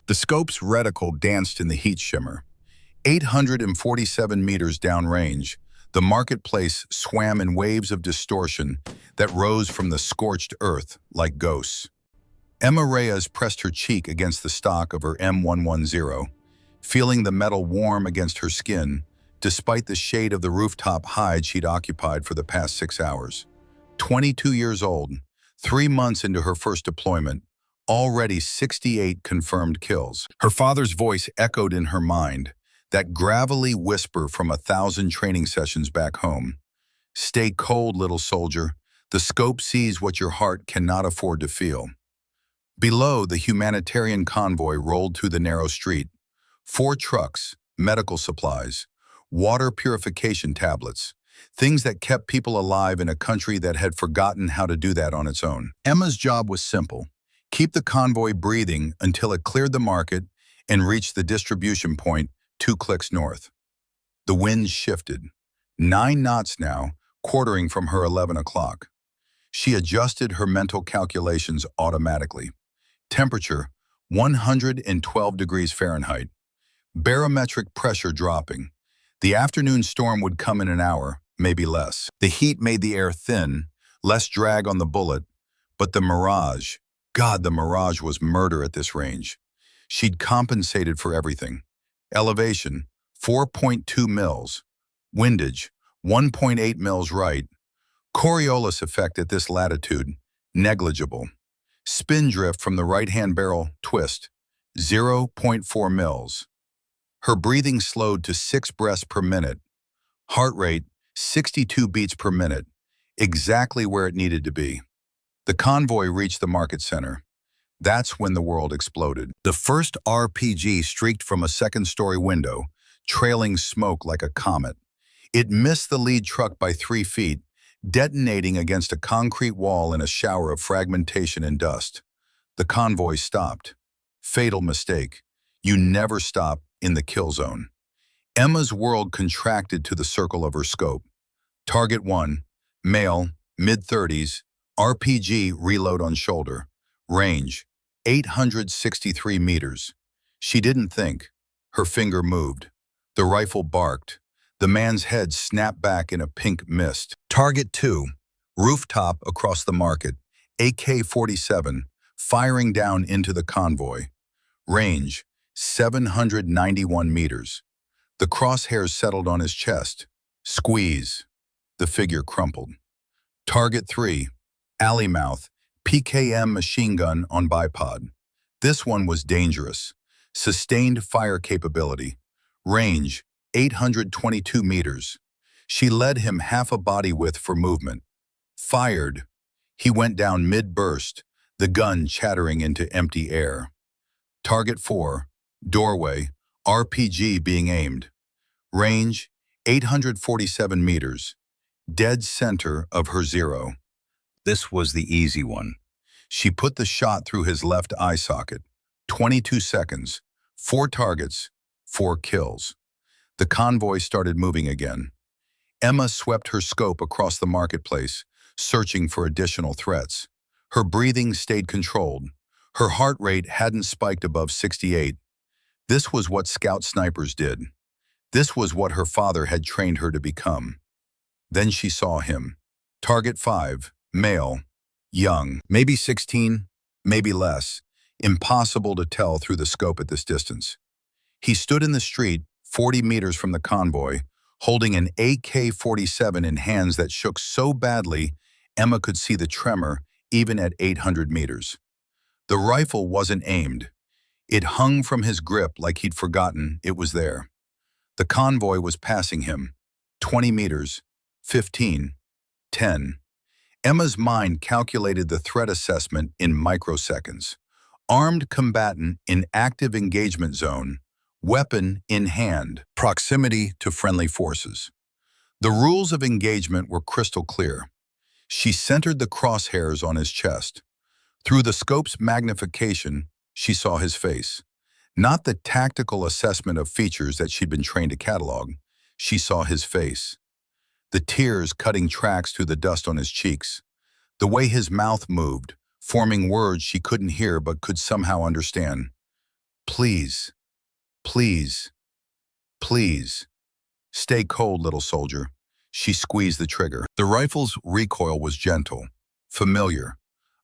The scope's reticle danced in the heat shimmer. 847 meters downrange, the marketplace swam in waves of distortion that rose from the scorched earth like ghosts. Emma Reyes pressed her cheek against the stock of her M110, feeling the metal warm against her skin, despite the shade of the rooftop hide she'd occupied for the past 6 hours. 22 years old, 3 months into her first deployment, already 68 confirmed kills. Her father's voice echoed in her mind, that gravelly whisper from 1,000 training sessions back home. Stay cold, little soldier. The scope sees what your heart cannot afford to feel. Below, the humanitarian convoy rolled through the narrow street. 4 trucks, medical supplies, water purification tablets, things that kept people alive in a country that had forgotten how to do that on its own. Emma's job was simple. Keep the convoy breathing until it cleared the market and reached the distribution point 2 clicks north. The wind shifted. 9 knots now, quartering from her 11 o'clock. She adjusted her mental calculations automatically. Temperature, 112 degrees Fahrenheit. Barometric pressure dropping. The afternoon storm would come in an hour, maybe less. The heat made the air thin, less drag on the bullet, but the mirage, God, the mirage was murder at this range. She'd compensated for everything. Elevation, 4.2 mils. Windage, 1.8 mils right. Coriolis effect at this latitude, negligible. Spin drift from the right-hand barrel, twist, 0.4 mils. Her breathing slowed to 6 breaths per minute. Heart rate, 62 beats per minute, exactly where it needed to be. The convoy reached the market center. That's when the world exploded. The first RPG streaked from a second-story window, trailing smoke like a comet. It missed the lead truck by 3 feet, detonating against a concrete wall in a shower of fragmentation and dust. The convoy stopped. Fatal mistake. You never stop in the kill zone. Emma's world contracted to the circle of her scope. Target 1, male, mid-30s, RPG reload on shoulder. Range, 863 meters. She didn't think. Her finger moved. The rifle barked. The man's head snapped back in a pink mist. Target 2, rooftop across the market, AK-47, firing down into the convoy. Range, 791 meters. The crosshairs settled on his chest. Squeeze. The figure crumpled. Target 3, alley mouth, PKM machine gun on bipod. This one was dangerous. Sustained fire capability. Range, 822 meters. She led him half a body width for movement. Fired. He went down mid-burst, the gun chattering into empty air. Target 4, doorway, RPG being aimed. Range, 847 meters. Dead center of her 0. This was the easy one. She put the shot through his left eye socket. 22 seconds, 4 targets, 4 kills. The convoy started moving again. Emma swept her scope across the marketplace, searching for additional threats. Her breathing stayed controlled. Her heart rate hadn't spiked above 68. This was what scout snipers did. This was what her father had trained her to become. Then she saw him. Target 5, male, young, maybe 16, maybe less. Impossible to tell through the scope at this distance. He stood in the street, 40 meters from the convoy, holding an AK-47 in hands that shook so badly Emma could see the tremor even at 800 meters. The rifle wasn't aimed. It hung from his grip like he'd forgotten it was there. The convoy was passing him. 20 meters, 15, 10. Emma's mind calculated the threat assessment in microseconds. Armed combatant in active engagement zone, weapon in hand, proximity to friendly forces. The rules of engagement were crystal clear. She centered the crosshairs on his chest. Through the scope's magnification, she saw his face. Not the tactical assessment of features that she'd been trained to catalog. She saw his face. The tears cutting tracks through the dust on his cheeks. The way his mouth moved, forming words she couldn't hear but could somehow understand. Please, please, please. Stay cold, little soldier. She squeezed the trigger. The rifle's recoil was gentle, familiar,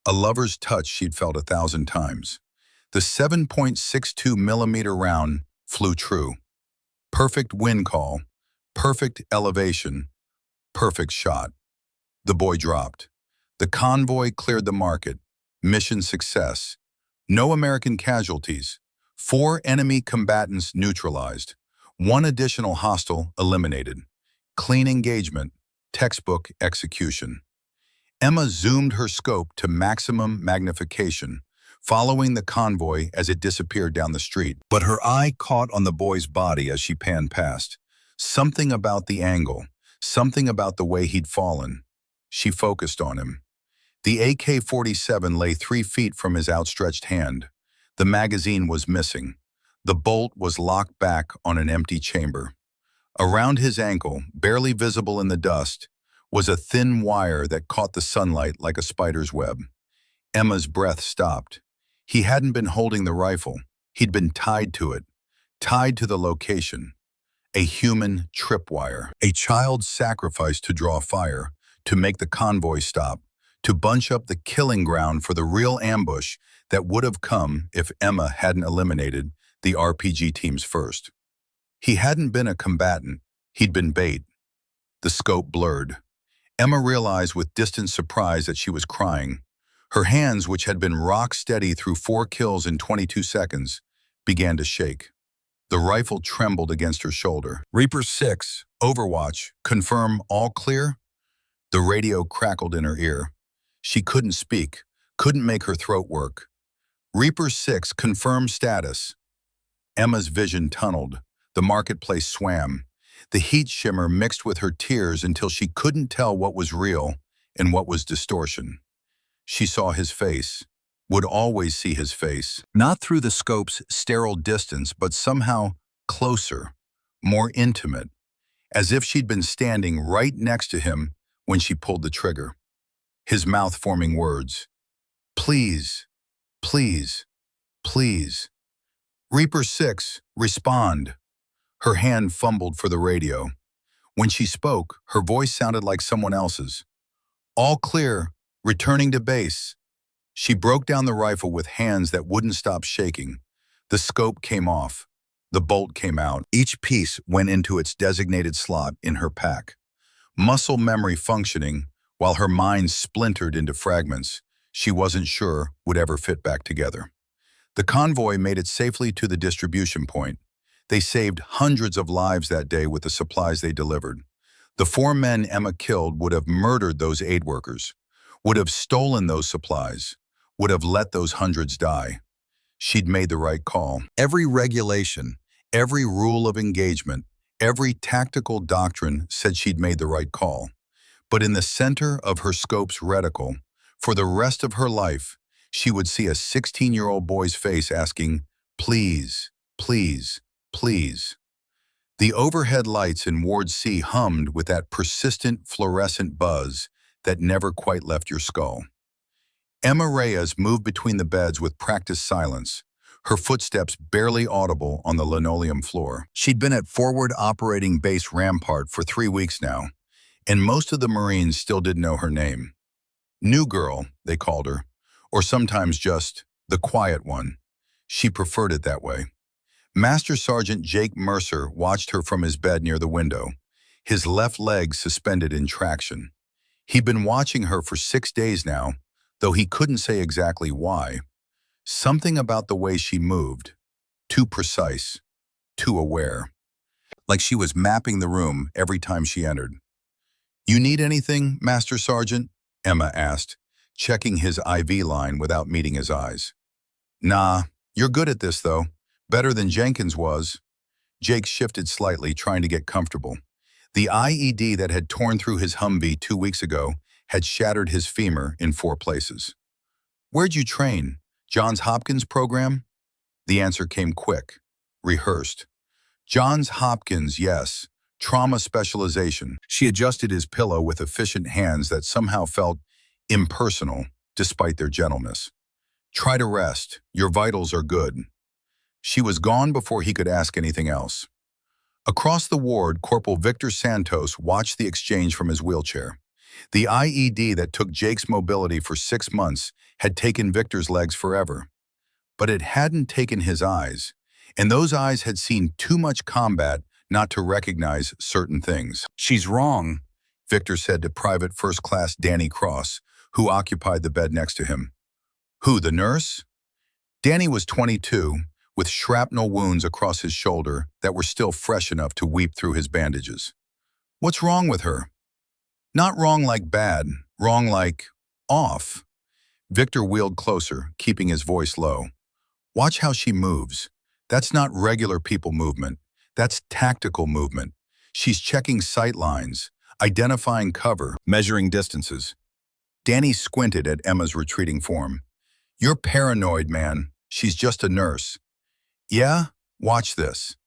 a lover's touch she'd felt 1,000 times. The 7.62 millimeter round flew true. Perfect wind call, perfect elevation, perfect shot. The boy dropped. The convoy cleared the market. Mission success. No American casualties. 4 enemy combatants neutralized. 1 additional hostile eliminated. Clean engagement. Textbook execution. Emma zoomed her scope to maximum magnification, following the convoy as it disappeared down the street. But her eye caught on the boy's body as she panned past. Something about the angle, something about the way he'd fallen. She focused on him. The AK-47 lay 3 feet from his outstretched hand. The magazine was missing. The bolt was locked back on an empty chamber. Around his ankle, barely visible in the dust, was a thin wire that caught the sunlight like a spider's web. Emma's breath stopped. He hadn't been holding the rifle. He'd been tied to it, tied to the location. A human tripwire, a child's sacrifice to draw fire, to make the convoy stop, to bunch up the killing ground for the real ambush that would have come if Emma hadn't eliminated the RPG teams first. He hadn't been a combatant, he'd been bait. The scope blurred. Emma realized with distant surprise that she was crying. Her hands, which had been rock steady through 4 kills in 22 seconds, began to shake. The rifle trembled against her shoulder. Reaper 6, Overwatch, confirm all clear? The radio crackled in her ear. She couldn't speak, couldn't make her throat work. Reaper 6, confirm status. Emma's vision tunneled. The marketplace swam. The heat shimmer mixed with her tears until she couldn't tell what was real and what was distortion. She saw his face, would always see his face, not through the scope's sterile distance, but somehow closer, more intimate, as if she'd been standing right next to him when she pulled the trigger. His mouth forming words. Please, please, please. Reaper 6, respond. Her hand fumbled for the radio. When she spoke, her voice sounded like someone else's. All clear, returning to base. She broke down the rifle with hands that wouldn't stop shaking. The scope came off. The bolt came out. Each piece went into its designated slot in her pack. Muscle memory functioning, while her mind splintered into fragments she wasn't sure would ever fit back together. The convoy made it safely to the distribution point. They saved hundreds of lives that day with the supplies they delivered. The 4 men Emma killed would have murdered those aid workers, would have stolen those supplies, would have let those hundreds die. She'd made the right call. Every regulation, every rule of engagement, every tactical doctrine said she'd made the right call. But in the center of her scope's reticle, for the rest of her life, she would see a 16-year-old boy's face asking, please, please, please. The overhead lights in Ward C hummed with that persistent fluorescent buzz that never quite left your skull. Emma Reyes moved between the beds with practiced silence, her footsteps barely audible on the linoleum floor. She'd been at Forward Operating Base Rampart for 3 weeks now, and most of the Marines still didn't know her name. New Girl, they called her, or sometimes just the quiet one. She preferred it that way. Master Sergeant Jake Mercer watched her from his bed near the window, his left leg suspended in traction. He'd been watching her for 6 days now, though he couldn't say exactly why. Something about the way she moved, too precise, too aware. Like she was mapping the room every time she entered. You need anything, Master Sergeant? Emma asked, checking his IV line without meeting his eyes. Nah, you're good at this though. Better than Jenkins was. Jake shifted slightly, trying to get comfortable. The IED that had torn through his Humvee 2 weeks ago had shattered his femur in 4 places. Where'd you train? Johns Hopkins program? The answer came quick, rehearsed. Johns Hopkins, yes. Trauma specialization. She adjusted his pillow with efficient hands that somehow felt impersonal, despite their gentleness. Try to rest. Your vitals are good. She was gone before he could ask anything else. Across the ward, Corporal Victor Santos watched the exchange from his wheelchair. The IED that took Jake's mobility for 6 months had taken Victor's legs forever. But it hadn't taken his eyes, and those eyes had seen too much combat not to recognize certain things. "She's wrong," Victor said to Private First Class Danny Cross, who occupied the bed next to him. "Who, the nurse?" Danny was 22, with shrapnel wounds across his shoulder that were still fresh enough to weep through his bandages. "What's wrong with her?" "Not wrong like bad, wrong like off." Victor wheeled closer, keeping his voice low. "Watch how she moves. That's not regular people movement. That's tactical movement. She's checking sight lines, identifying cover, measuring distances." Danny squinted at Emma's retreating form. "You're paranoid, man. She's just a nurse." "Yeah? Watch this."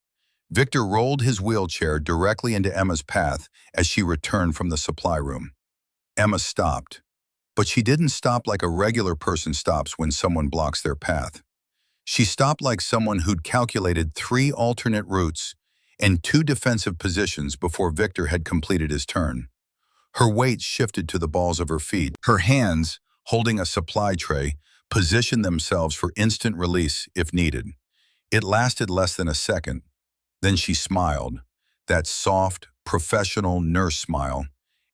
Victor rolled his wheelchair directly into Emma's path as she returned from the supply room. Emma stopped. But she didn't stop like a regular person stops when someone blocks their path. She stopped like someone who'd calculated 3 alternate routes and 2 defensive positions before Victor had completed his turn. Her weight shifted to the balls of her feet. Her hands, holding a supply tray, positioned themselves for instant release if needed. It lasted less than a second. Then she smiled, that soft, professional nurse smile,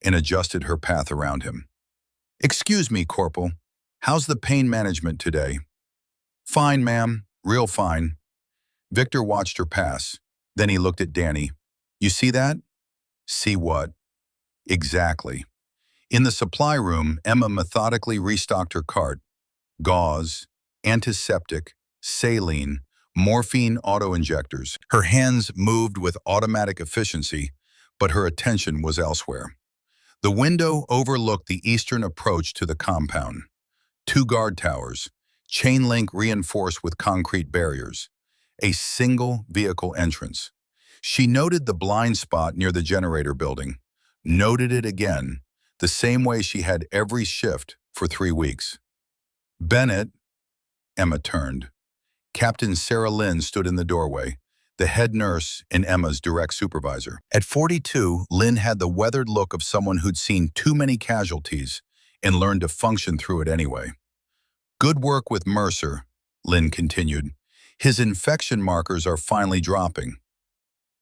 and adjusted her path around him. "Excuse me, Corporal. How's the pain management today?" "Fine, ma'am. Real fine." Victor watched her pass. Then he looked at Danny. "You see that?" "See what?" "Exactly." In the supply room, Emma methodically restocked her cart. Gauze, antiseptic, saline, morphine auto-injectors. Her hands moved with automatic efficiency, but her attention was elsewhere. The window overlooked the eastern approach to the compound. 2 guard towers, chain link reinforced with concrete barriers. A single vehicle entrance. She noted the blind spot near the generator building, noted it again, the same way she had every shift for 3 weeks. "Bennett," Emma turned. Captain Sarah Lynn stood in the doorway, the head nurse and Emma's direct supervisor. At 42, Lynn had the weathered look of someone who'd seen too many casualties and learned to function through it anyway. "Good work with Mercer," Lynn continued. "His infection markers are finally dropping."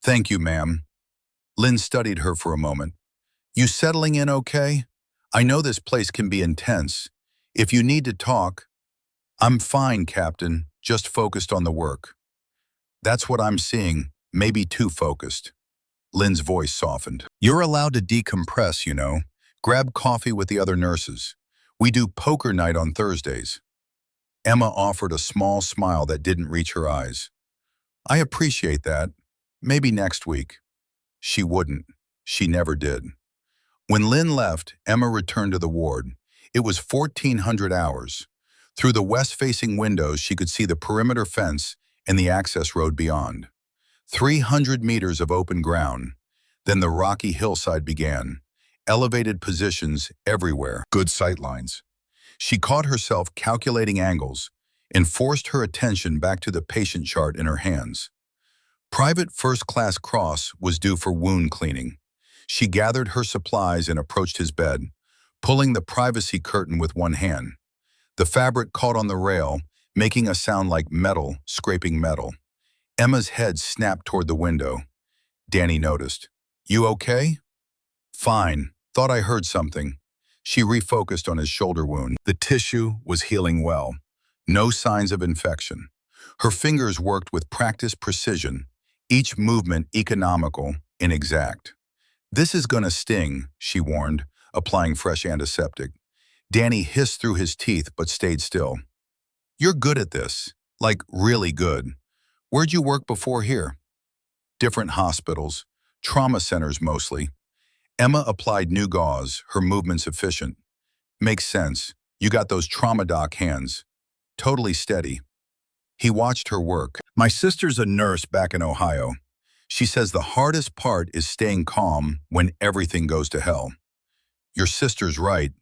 "Thank you, ma'am." Lynn studied her for a moment. "You settling in okay? I know this place can be intense. If you need to talk..." "I'm fine, Captain, just focused on the work." "That's what I'm seeing, maybe too focused." Lynn's voice softened. "You're allowed to decompress, you know. Grab coffee with the other nurses. We do poker night on Thursdays." Emma offered a small smile that didn't reach her eyes. "I appreciate that. Maybe next week." She wouldn't. She never did. When Lynn left, Emma returned to the ward. It was 1400 hours. Through the west-facing windows, she could see the perimeter fence and the access road beyond. 300 meters of open ground. Then the rocky hillside began. Elevated positions everywhere. Good sight lines. She caught herself calculating angles and forced her attention back to the patient chart in her hands. Private First Class Cross was due for wound cleaning. She gathered her supplies and approached his bed, pulling the privacy curtain with one hand. The fabric caught on the rail, making a sound like metal scraping metal. Emma's head snapped toward the window. Danny noticed. "You okay?" "Fine. Thought I heard something." She refocused on his shoulder wound. The tissue was healing well. No signs of infection. Her fingers worked with practiced precision, each movement economical and exact. "This is gonna sting," she warned, applying fresh antiseptic. Danny hissed through his teeth but stayed still. "You're good at this. Like, really good. Where'd you work before here?" "Different hospitals. Trauma centers mostly." Emma applied new gauze, her movements efficient. "Makes sense. You got those trauma doc hands. Totally steady." He watched her work. "My sister's a nurse back in Ohio. She says the hardest part is staying calm when everything goes to hell." "Your sister's right.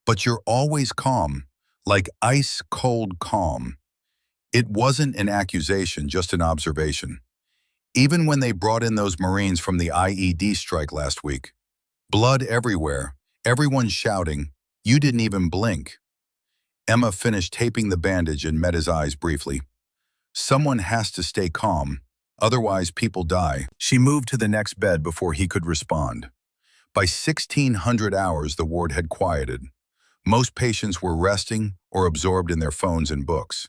But you're always calm, like ice-cold calm." It wasn't an accusation, just an observation. Even when they brought in those Marines from the IED strike last week, blood everywhere, everyone shouting, "You didn't even blink." Emma finished taping the bandage and met his eyes briefly. Someone has to stay calm, otherwise people die. She moved to the next bed before he could respond. By 1600 hours, the ward had quieted. Most patients were resting or absorbed in their phones and books.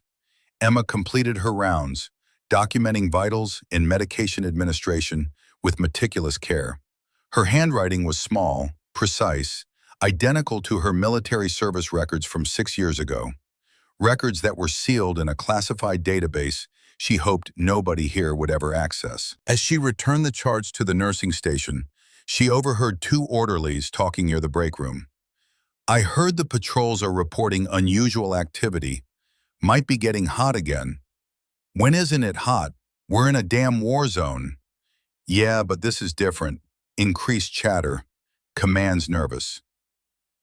Emma completed her rounds, documenting vitals and medication administration with meticulous care. Her handwriting was small, precise, identical to her military service records from 6 years ago. Records that were sealed in a classified database she hoped nobody here would ever access. As she returned the charts to the nursing station, she overheard two orderlies talking near the break room. "I heard the patrols are reporting unusual activity. Might be getting hot again." "When isn't it hot? We're in a damn war zone." "Yeah, but this is different." Increased chatter. Command's nervous.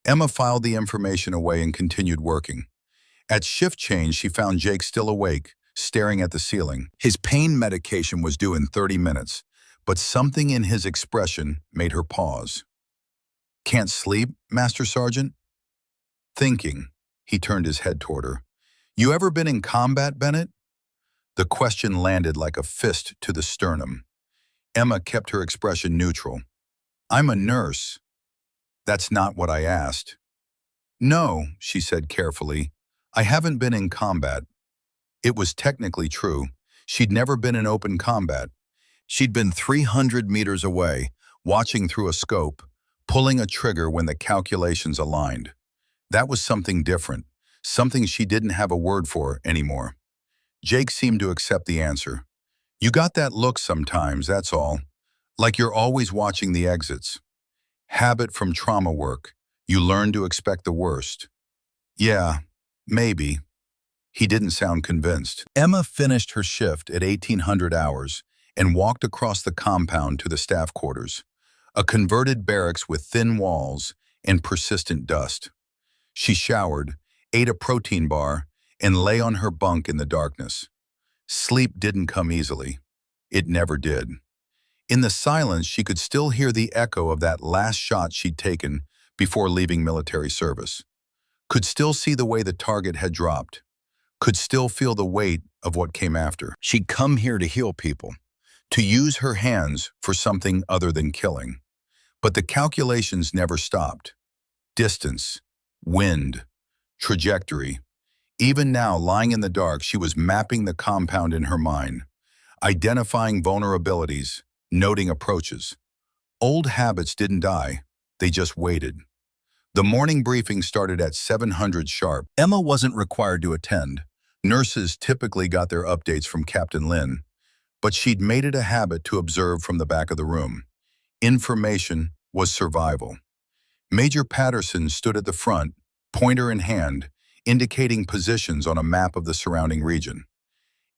Emma filed the information away and continued working. At shift change, she found Jake still awake, staring at the ceiling. His pain medication was due in 30 minutes, but something in his expression made her pause. "Can't sleep, Master Sergeant?" Thinking, he turned his head toward her. "You ever been in combat, Bennett?" The question landed like a fist to the sternum. Emma kept her expression neutral. "I'm a nurse." "That's not what I asked." "No," she said carefully. "I haven't been in combat." It was technically true. She'd never been in open combat. She'd been 300 meters away, watching through a scope, pulling a trigger when the calculations aligned. That was something different, something she didn't have a word for anymore. Jake seemed to accept the answer. "You got that look sometimes, that's all. Like you're always watching the exits. Habit from trauma work. You learn to expect the worst." "Yeah, maybe." He didn't sound convinced. Emma finished her shift at 1800 hours and walked across the compound to the staff quarters, a converted barracks with thin walls and persistent dust. She showered, ate a protein bar, and lay on her bunk in the darkness. Sleep didn't come easily. It never did. In the silence, she could still hear the echo of that last shot she'd taken before leaving military service. Could still see the way the target had dropped. Could still feel the weight of what came after. She'd come here to heal people, to use her hands for something other than killing. But the calculations never stopped. Distance, wind, trajectory. Even now, lying in the dark, she was mapping the compound in her mind, identifying vulnerabilities, noting approaches. Old habits didn't die, they just waited. The morning briefing started at 700 sharp. Emma wasn't required to attend. Nurses typically got their updates from Captain Lynn, but she'd made it a habit to observe from the back of the room. Information was survival. Major Patterson stood at the front, pointer in hand, indicating positions on a map of the surrounding region.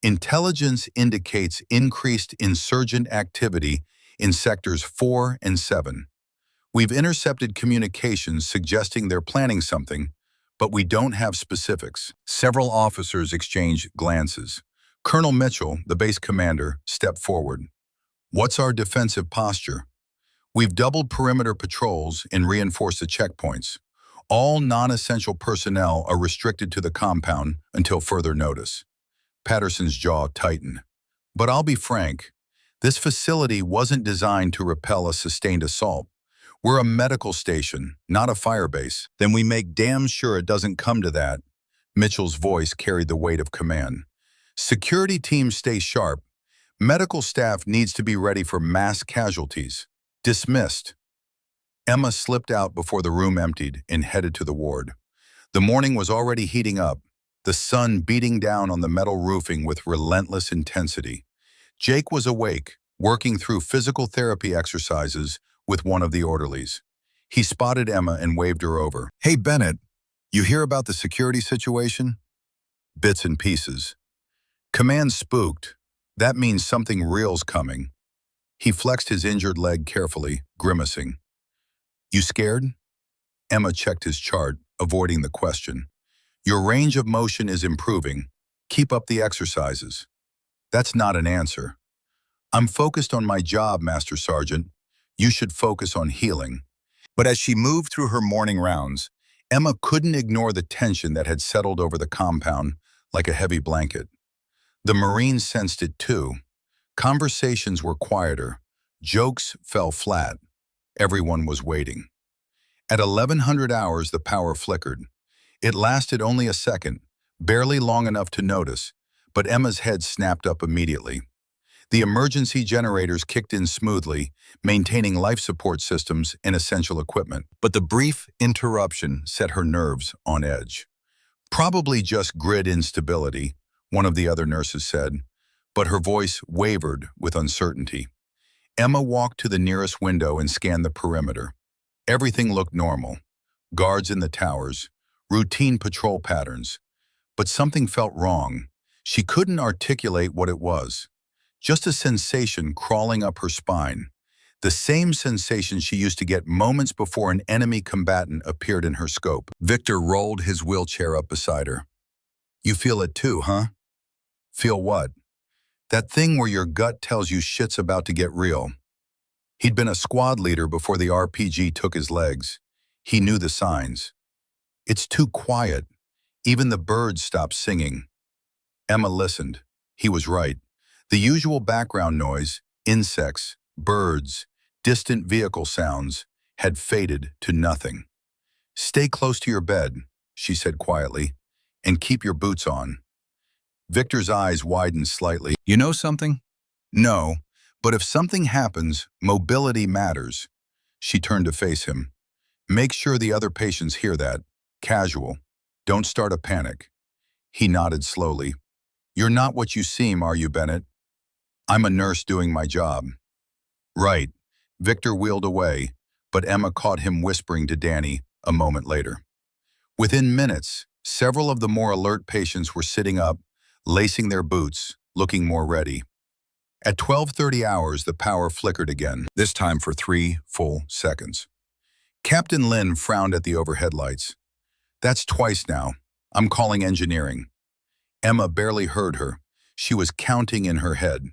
"Intelligence indicates increased insurgent activity in sectors 4 and 7. We've intercepted communications suggesting they're planning something, but we don't have specifics." Several officers exchanged glances. Colonel Mitchell, the base commander, stepped forward. "What's our defensive posture?" "We've doubled perimeter patrols and reinforced the checkpoints. All non-essential personnel are restricted to the compound until further notice." Patterson's jaw tightened. "But I'll be frank, this facility wasn't designed to repel a sustained assault. We're a medical station, not a firebase." "Then we make damn sure it doesn't come to that." Mitchell's voice carried the weight of command. "Security teams stay sharp. Medical staff needs to be ready for mass casualties. Dismissed." Emma slipped out before the room emptied and headed to the ward. The morning was already heating up, the sun beating down on the metal roofing with relentless intensity. Jake was awake, working through physical therapy exercises with one of the orderlies. He spotted Emma and waved her over. "Hey, Bennett, you hear about the security situation?" "Bits and pieces." "Command spooked. That means something real's coming." He flexed his injured leg carefully, grimacing. "You scared?" Emma checked his chart, avoiding the question. "Your range of motion is improving. Keep up the exercises. That's not an answer. I'm focused on my job, Master Sergeant. You should focus on healing. But as she moved through her morning rounds, Emma couldn't ignore the tension that had settled over the compound like a heavy blanket. The Marines sensed it too. Conversations were quieter. Jokes fell flat. Everyone was waiting. At 1100 hours, the power flickered. It lasted only a second, barely long enough to notice, but Emma's head snapped up immediately. The emergency generators kicked in smoothly, maintaining life support systems and essential equipment. But the brief interruption set her nerves on edge. Probably just grid instability, one of the other nurses said, but her voice wavered with uncertainty. Emma walked to the nearest window and scanned the perimeter. Everything looked normal. Guards in the towers, routine patrol patterns. But something felt wrong. She couldn't articulate what it was. Just a sensation crawling up her spine. The same sensation she used to get moments before an enemy combatant appeared in her scope. Victor rolled his wheelchair up beside her. You feel it too, huh? Feel what? That thing where your gut tells you shit's about to get real. He'd been a squad leader before the RPG took his legs. He knew the signs. It's too quiet. Even the birds stopped singing. Emma listened. He was right. The usual background noise, insects, birds, distant vehicle sounds, had faded to nothing. Stay close to your bed, she said quietly, and keep your boots on. Victor's eyes widened slightly. You know something? No, but if something happens, mobility matters. She turned to face him. Make sure the other patients hear that. Casual. Don't start a panic. He nodded slowly. You're not what you seem, are you, Bennett? I'm a nurse doing my job. Right. Victor wheeled away, but Emma caught him whispering to Danny a moment later. Within minutes, several of the more alert patients were sitting up, lacing their boots, looking more ready. At 12:30 hours, the power flickered again, this time for 3 full seconds. Captain Lin frowned at the overhead lights. That's twice now. I'm calling engineering. Emma barely heard her. She was counting in her head.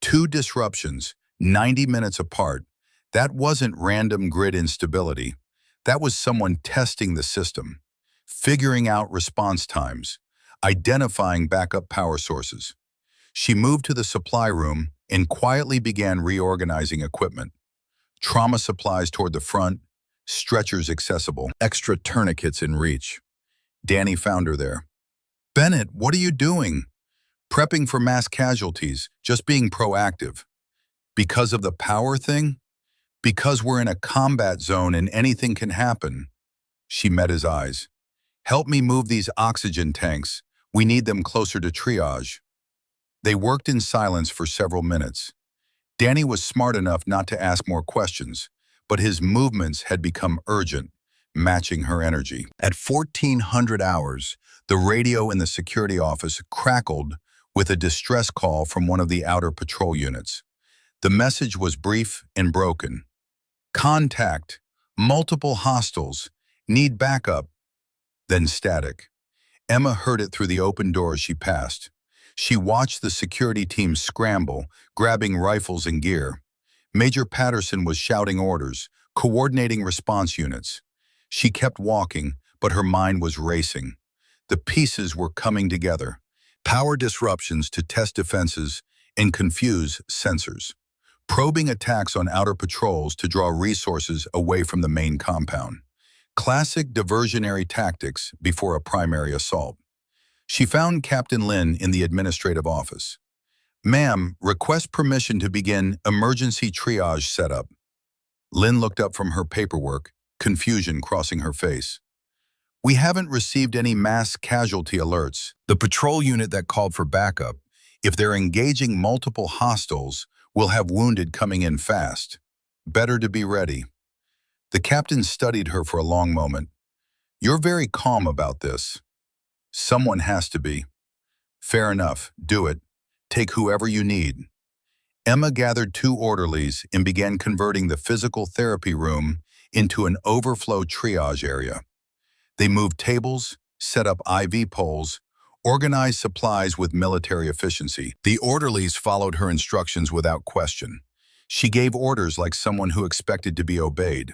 2 disruptions, 90 minutes apart. That wasn't random grid instability. That was someone testing the system, figuring out response times, identifying backup power sources. She moved to the supply room and quietly began reorganizing equipment. Trauma supplies toward the front, stretchers accessible, extra tourniquets in reach. Danny found her there. Bennett, what are you doing? Prepping for mass casualties, just being proactive. Because of the power thing? Because we're in a combat zone and anything can happen. She met his eyes. Help me move these oxygen tanks. We need them closer to triage. They worked in silence for several minutes. Danny was smart enough not to ask more questions, but his movements had become urgent, matching her energy. At 1400 hours, the radio in the security office crackled with a distress call from one of the outer patrol units. The message was brief and broken. Contact. Multiple hostiles. Need backup. Then static. Emma heard it through the open doors she passed. She watched the security team scramble, grabbing rifles and gear. Major Patterson was shouting orders, coordinating response units. She kept walking, but her mind was racing. The pieces were coming together. Power disruptions to test defenses and confuse sensors. Probing attacks on outer patrols to draw resources away from the main compound. Classic diversionary tactics before a primary assault. She found Captain Lin in the administrative office. Ma'am, request permission to begin emergency triage setup. Lin looked up from her paperwork, confusion crossing her face. We haven't received any mass casualty alerts. The patrol unit that called for backup, if they're engaging multiple hostiles, will have wounded coming in fast. Better to be ready. The captain studied her for a long moment. You're very calm about this. Someone has to be. Fair enough, do it. Take whoever you need. Emma gathered 2 orderlies and began converting the physical therapy room into an overflow triage area. They moved tables, set up IV poles, organized supplies with military efficiency. The orderlies followed her instructions without question. She gave orders like someone who expected to be obeyed.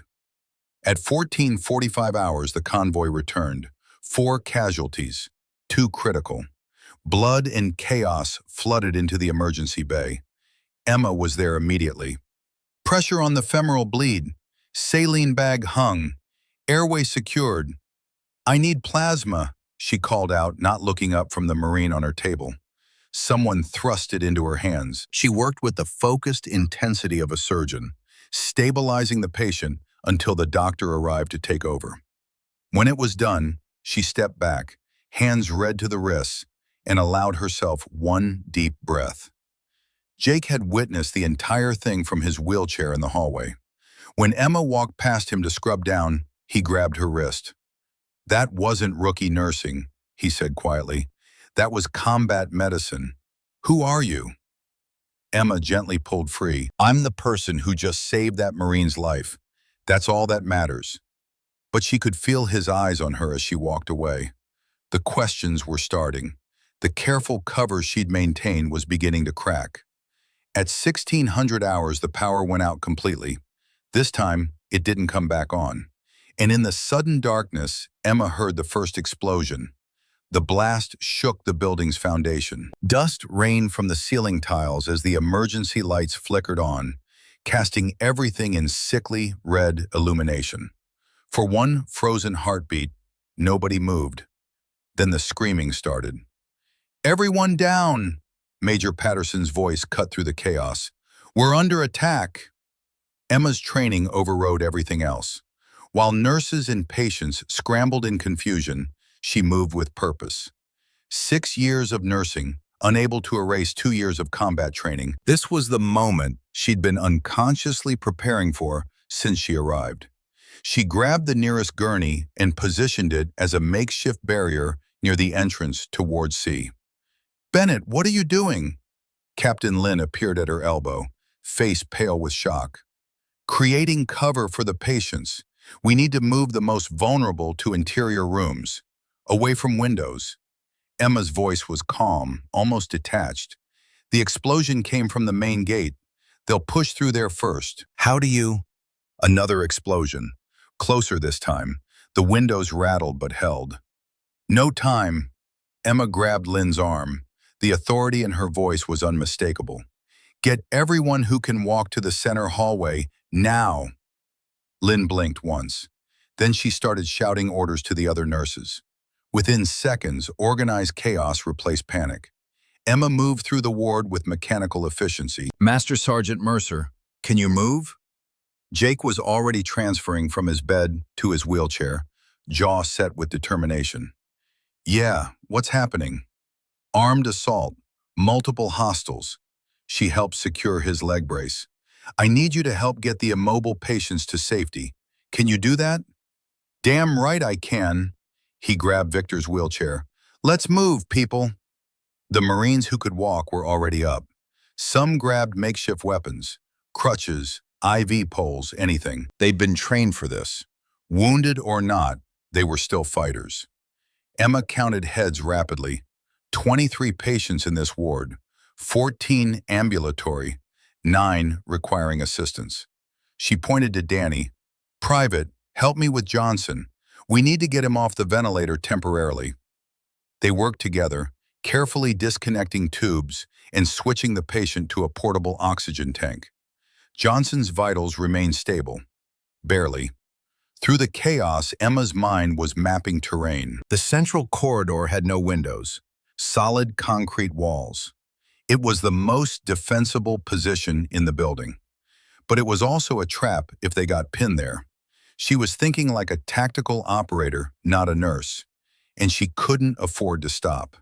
At 14:45 hours, the convoy returned. 4 casualties, 2 critical. Blood and chaos flooded into the emergency bay. Emma was there immediately. Pressure on the femoral bleed. Saline bag hung. Airway secured. "I need plasma," she called out, not looking up from the Marine on her table. Someone thrust it into her hands. She worked with the focused intensity of a surgeon, stabilizing the patient until the doctor arrived to take over. When it was done, she stepped back, hands red to the wrists, and allowed herself one deep breath. Jake had witnessed the entire thing from his wheelchair in the hallway. When Emma walked past him to scrub down, he grabbed her wrist. "That wasn't rookie nursing," he said quietly. "That was combat medicine. Who are you?" Emma gently pulled free. "I'm the person who just saved that Marine's life. That's all that matters." But she could feel his eyes on her as she walked away. The questions were starting. The careful cover she'd maintained was beginning to crack. At 1600 hours, the power went out completely. This time, it didn't come back on. And in the sudden darkness, Emma heard the first explosion. The blast shook the building's foundation. Dust rained from the ceiling tiles as the emergency lights flickered on, casting everything in sickly red illumination. For one frozen heartbeat, nobody moved. Then the screaming started. "Everyone down!" Major Patterson's voice cut through the chaos. "We're under attack!" Emma's training overrode everything else. While nurses and patients scrambled in confusion, she moved with purpose. 6 years of nursing, unable to erase 2 years of combat training. This was the moment she'd been unconsciously preparing for since she arrived. She grabbed the nearest gurney and positioned it as a makeshift barrier near the entrance to Ward C. "Bennett, what are you doing?" Captain Lynn appeared at her elbow, face pale with shock. "Creating cover for the patients. We need to move the most vulnerable to interior rooms, away from windows." Emma's voice was calm, almost detached. "The explosion came from the main gate. They'll push through there first." "How do you—" Another explosion. Closer this time. The windows rattled but held. "No time." Emma grabbed Lynn's arm. The authority in her voice was unmistakable. "Get everyone who can walk to the center hallway, now." Lynn blinked once. Then she started shouting orders to the other nurses. Within seconds, organized chaos replaced panic. Emma moved through the ward with mechanical efficiency. "Master Sergeant Mercer, can you move?" Jake was already transferring from his bed to his wheelchair, jaw set with determination. "Yeah, what's happening?" "Armed assault, multiple hostiles." She helped secure his leg brace. "I need you to help get the immobile patients to safety. Can you do that?" "Damn right I can." He grabbed Victor's wheelchair. "Let's move, people." The Marines who could walk were already up. Some grabbed makeshift weapons, crutches, IV poles, anything. They'd been trained for this. Wounded or not, they were still fighters. Emma counted heads rapidly. 23 patients in this ward, 14 ambulatory, 9 requiring assistance. She pointed to Danny. "Private, help me with Johnson. We need to get him off the ventilator temporarily." They worked together, carefully disconnecting tubes and switching the patient to a portable oxygen tank. Johnson's vitals remained stable. Barely. Through the chaos, Emma's mind was mapping terrain. The central corridor had no windows, solid concrete walls. It was the most defensible position in the building. But it was also a trap if they got pinned there. She was thinking like a tactical operator, not a nurse. And she couldn't afford to stop.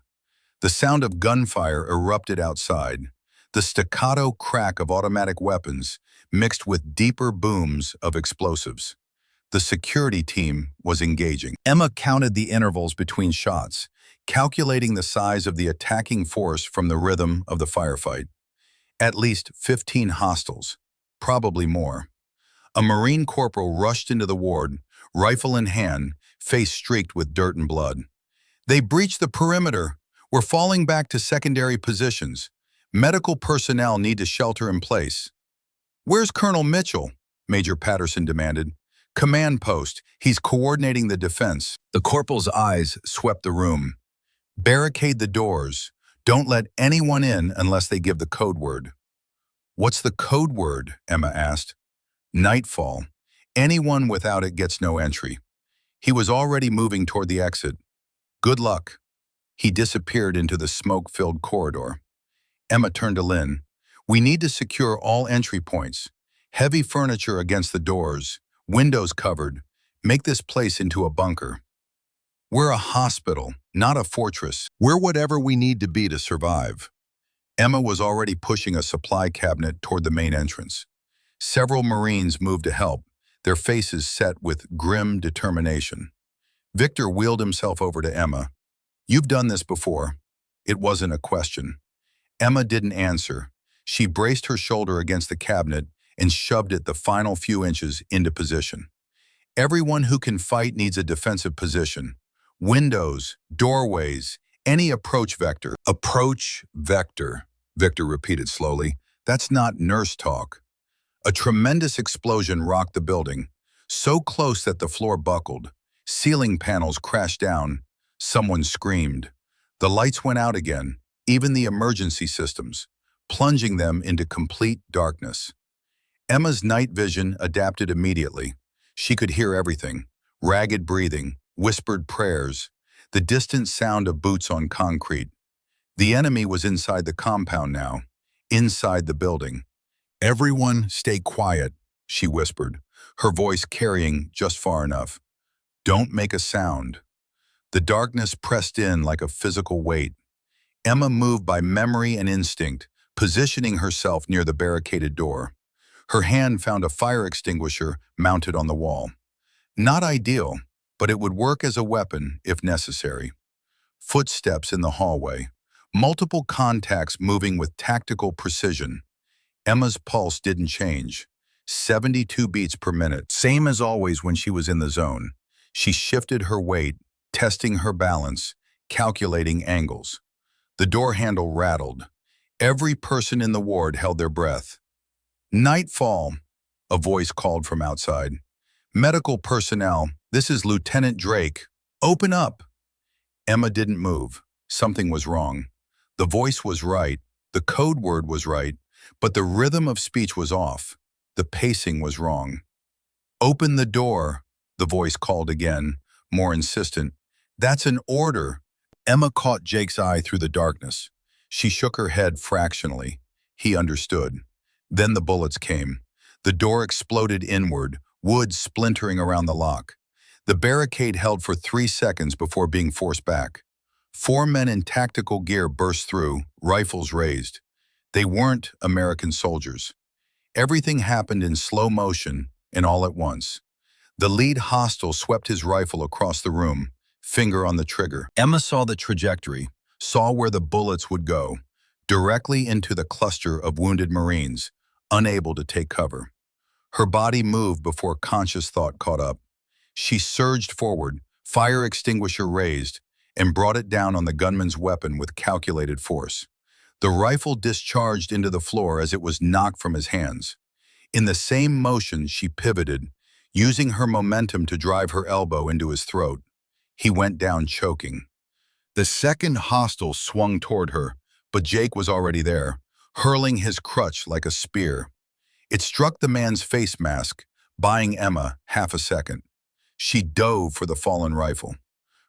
The sound of gunfire erupted outside. The staccato crack of automatic weapons mixed with deeper booms of explosives. The security team was engaging. Emma counted the intervals between shots, calculating the size of the attacking force from the rhythm of the firefight. At least 15 hostiles, probably more. A Marine corporal rushed into the ward, rifle in hand, face streaked with dirt and blood. "They breached the perimeter. We're falling back to secondary positions. Medical personnel need to shelter in place. Where's Colonel Mitchell? Major Patterson demanded. Command post. He's coordinating the defense. The corporal's eyes swept the room. Barricade the doors. Don't let anyone in unless they give the code word. What's the code word? Emma asked. Nightfall. Anyone without it gets no entry. He was already moving toward the exit. Good luck. He disappeared into the smoke-filled corridor. Emma turned to Lynn. We need to secure all entry points. Heavy furniture against the doors, windows covered. Make this place into a bunker. We're a hospital, not a fortress. We're whatever we need to be to survive. Emma was already pushing a supply cabinet toward the main entrance. Several Marines moved to help, their faces set with grim determination. Victor wheeled himself over to Emma. You've done this before. It wasn't a question. Emma didn't answer. She braced her shoulder against the cabinet and shoved it the final few inches into position. Everyone who can fight needs a defensive position. Windows, doorways, any approach vector. Approach vector, Victor repeated slowly. That's not nurse talk. A tremendous explosion rocked the building, so close that the floor buckled. Ceiling panels crashed down. Someone screamed. The lights went out again, even the emergency systems, plunging them into complete darkness. Emma's night vision adapted immediately. She could hear everything: ragged breathing, whispered prayers, the distant sound of boots on concrete. The enemy was inside the compound now, inside the building. Everyone stay quiet, she whispered, her voice carrying just far enough. Don't make a sound. The darkness pressed in like a physical weight. Emma moved by memory and instinct, positioning herself near the barricaded door. Her hand found a fire extinguisher mounted on the wall. Not ideal, but it would work as a weapon if necessary. Footsteps in the hallway, multiple contacts moving with tactical precision. Emma's pulse didn't change. 72 beats per minute, same as always when she was in the zone. She shifted her weight, testing her balance, calculating angles. The door handle rattled. Every person in the ward held their breath. Nightfall, a voice called from outside. Medical personnel, this is Lieutenant Drake. Open up. Emma didn't move. Something was wrong. The voice was right. The code word was right. But the rhythm of speech was off. The pacing was wrong. Open the door, the voice called again, more insistent. That's an order. Emma caught Jake's eye through the darkness. She shook her head fractionally. He understood. Then the bullets came. The door exploded inward, wood splintering around the lock. The barricade held for 3 seconds before being forced back. 4 men in tactical gear burst through, rifles raised. They weren't American soldiers. Everything happened in slow motion and all at once. The lead hostile swept his rifle across the room, finger on the trigger. Emma saw the trajectory, saw where the bullets would go, directly into the cluster of wounded Marines, unable to take cover. Her body moved before conscious thought caught up. She surged forward, fire extinguisher raised, and brought it down on the gunman's weapon with calculated force. The rifle discharged into the floor as it was knocked from his hands. In the same motion, she pivoted, using her momentum to drive her elbow into his throat. He went down choking. The second hostile swung toward her, but Jake was already there, hurling his crutch like a spear. It struck the man's face mask, buying Emma half a second. She dove for the fallen rifle.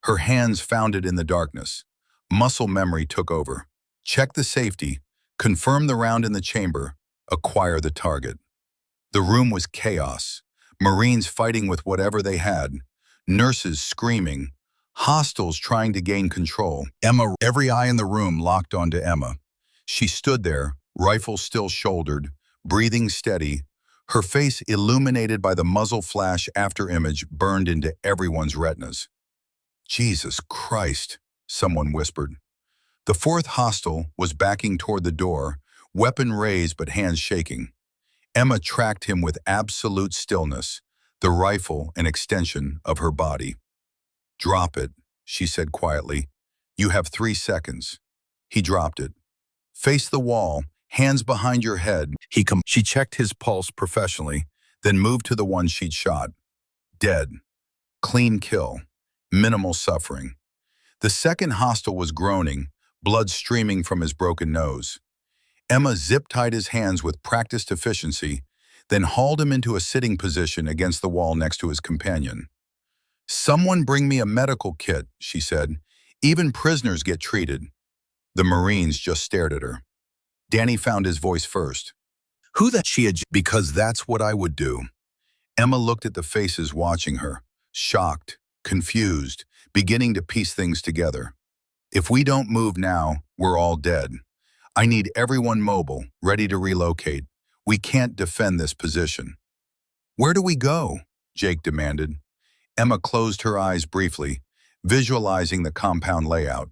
Her hands found it in the darkness. Muscle memory took over. Check the safety, confirm the round in the chamber, acquire the target. The room was chaos. Marines fighting with whatever they had, nurses screaming, hostiles trying to gain control. Every eye in the room locked onto Emma. She stood there, rifle still shouldered, breathing steady, her face illuminated by the muzzle flash after image burned into everyone's retinas. Jesus Christ, someone whispered. The fourth hostile was backing toward the door, weapon raised but hands shaking. Emma tracked him with absolute stillness, the rifle an extension of her body. Drop it, she said quietly. You have 3 seconds. He dropped it. Face the wall, hands behind your head. She checked his pulse professionally, then moved to the one she'd shot. Dead. Clean kill. Minimal suffering. The second hostile was groaning, blood streaming from his broken nose. Emma zip-tied his hands with practiced efficiency, then hauled him into a sitting position against the wall next to his companion. "Someone bring me a medical kit," she said. "Even prisoners get treated." The Marines just stared at her. Danny found his voice first. "Who that she had—" "Because that's what I would do." Emma looked at the faces watching her, shocked, confused, beginning to piece things together. "If we don't move now, we're all dead. I need everyone mobile, ready to relocate. We can't defend this position." "Where do we go?" Jake demanded. Emma closed her eyes briefly, visualizing the compound layout.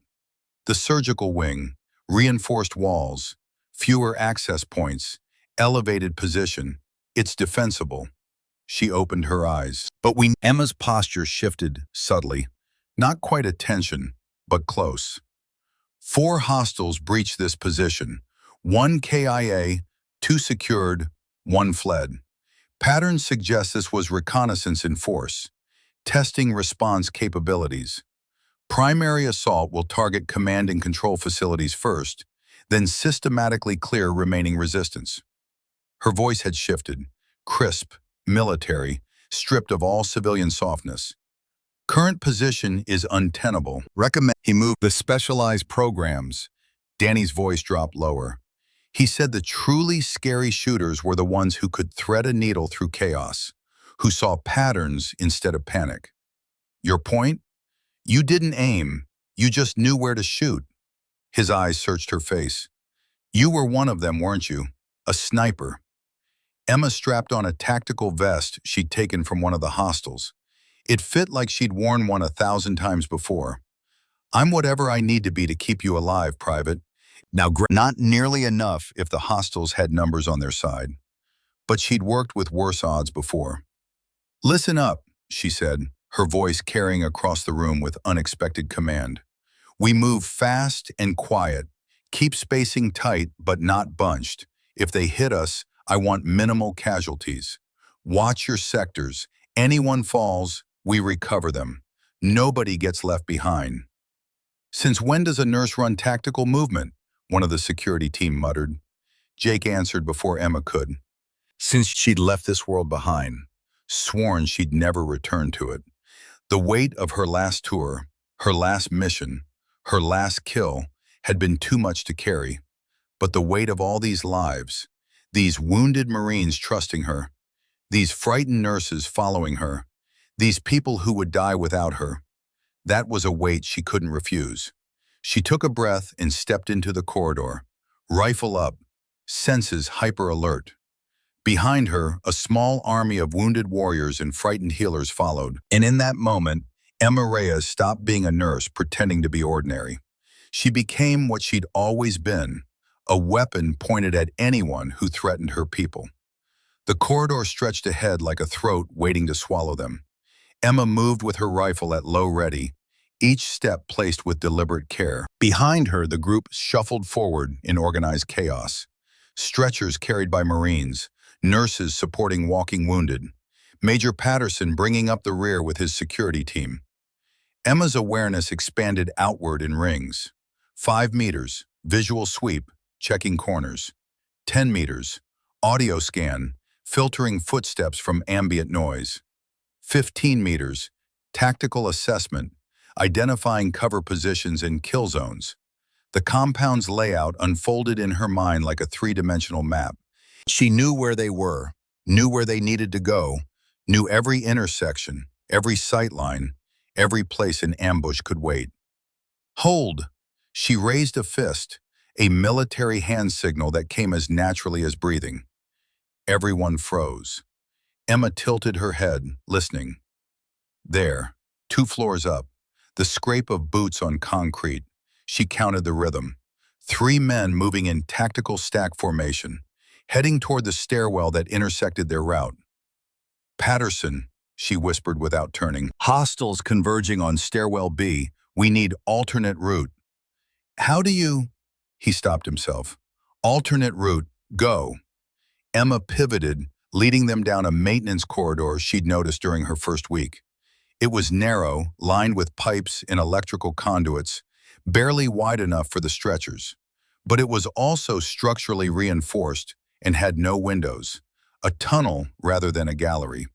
The surgical wing, reinforced walls, fewer access points, elevated position. It's defensible. She opened her eyes. Emma's posture shifted subtly, not quite at tension, but close. 4 hostiles breached this position. 1 KIA, 2 secured, 1 fled. Patterns suggest this was reconnaissance in force, testing response capabilities. Primary assault will target command and control facilities first, then systematically clear remaining resistance. Her voice had shifted, crisp, military, stripped of all civilian softness. "Current position is untenable. Recommend." He moved the specialized programs. Danny's voice dropped lower. He said the truly scary shooters were the ones who could thread a needle through chaos, who saw patterns instead of panic. "Your point? You didn't aim. You just knew where to shoot." His eyes searched her face. "You were one of them, weren't you? A sniper." Emma strapped on a tactical vest she'd taken from one of the hostiles. It fit like she'd worn one 1,000 times before. "I'm whatever I need to be to keep you alive, Private." Now, not nearly enough if the hostiles had numbers on their side. But she'd worked with worse odds before. "Listen up," she said, her voice carrying across the room with unexpected command. "We move fast and quiet. Keep spacing tight, but not bunched. If they hit us, I want minimal casualties. Watch your sectors. Anyone falls, we recover them. Nobody gets left behind." "Since when does a nurse run tactical movement?" one of the security team muttered. Jake answered before Emma could. "Since she'd left this world behind, sworn she'd never return to it. The weight of her last tour, her last mission, her last kill had been too much to carry. But the weight of all these lives, these wounded Marines trusting her, these frightened nurses following her, these people who would die without her, that was a weight she couldn't refuse." She took a breath and stepped into the corridor, rifle up, senses hyper-alert. Behind her, a small army of wounded warriors and frightened healers followed. And in that moment, Emma Reyes stopped being a nurse pretending to be ordinary. She became what she'd always been, a weapon pointed at anyone who threatened her people. The corridor stretched ahead like a throat waiting to swallow them. Emma moved with her rifle at low ready, each step placed with deliberate care. Behind her, the group shuffled forward in organized chaos. Stretchers carried by Marines, nurses supporting walking wounded, Major Patterson bringing up the rear with his security team. Emma's awareness expanded outward in rings. 5 meters, visual sweep, checking corners. 10 meters, audio scan, filtering footsteps from ambient noise. 15 meters, tactical assessment, identifying cover positions and kill zones. The compound's layout unfolded in her mind like a 3-dimensional map. She knew where they were, knew where they needed to go, knew every intersection, every sightline, every place an ambush could wait. "Hold!" She raised a fist, a military hand signal that came as naturally as breathing. Everyone froze. Emma tilted her head, listening. There, 2 floors up, the scrape of boots on concrete. She counted the rhythm. 3 men moving in tactical stack formation, heading toward the stairwell that intersected their route. "Patterson," she whispered without turning. "Hostiles converging on stairwell B. We need alternate route." "How do you—" He stopped himself. Alternate route, go. Emma pivoted, leading them down a maintenance corridor she'd noticed during her first week. It was narrow, lined with pipes and electrical conduits, barely wide enough for the stretchers. But it was also structurally reinforced and had no windows, a tunnel rather than a gallery.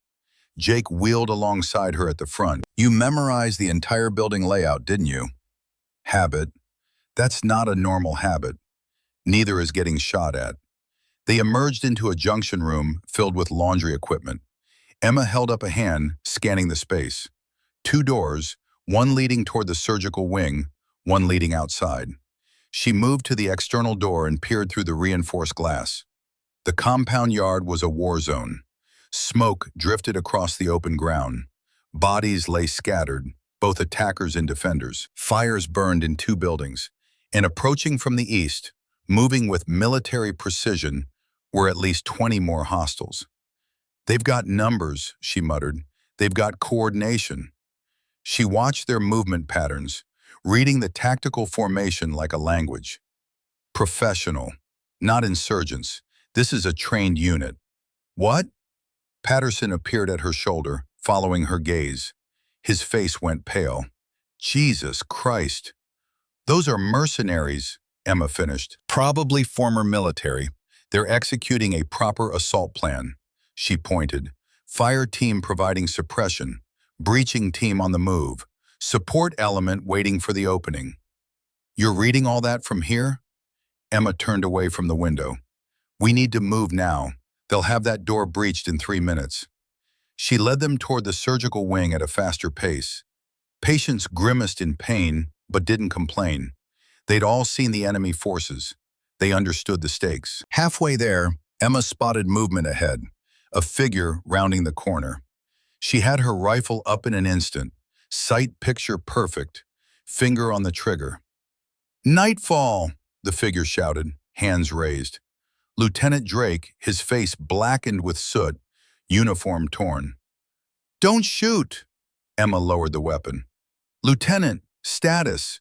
Jake wheeled alongside her at the front. You memorized the entire building layout, didn't you? Habit. That's not a normal habit. Neither is getting shot at. They emerged into a junction room filled with laundry equipment. Emma held up a hand, scanning the space. 2 doors, one leading toward the surgical wing, one leading outside. She moved to the external door and peered through the reinforced glass. The compound yard was a war zone. Smoke drifted across the open ground. Bodies lay scattered, both attackers and defenders. Fires burned in 2 buildings, and approaching from the east, moving with military precision, were at least 20 more hostiles. They've got numbers, she muttered. They've got coordination. She watched their movement patterns, reading the tactical formation like a language. Professional, not insurgents. This is a trained unit. What? Patterson appeared at her shoulder, following her gaze. His face went pale. Jesus Christ. Those are mercenaries, Emma finished. Probably former military. They're executing a proper assault plan. She pointed. Fire team providing suppression. Breaching team on the move. Support element waiting for the opening. You're reading all that from here? Emma turned away from the window. We need to move now. They'll have that door breached in 3 minutes. She led them toward the surgical wing at a faster pace. Patients grimaced in pain, but didn't complain. They'd all seen the enemy forces. They understood the stakes. Halfway there, Emma spotted movement ahead, a figure rounding the corner. She had her rifle up in an instant, sight picture perfect, finger on the trigger. Nightfall, the figure shouted, hands raised. Lieutenant Drake, his face blackened with soot, uniform torn. Don't shoot! Emma lowered the weapon. Lieutenant, status!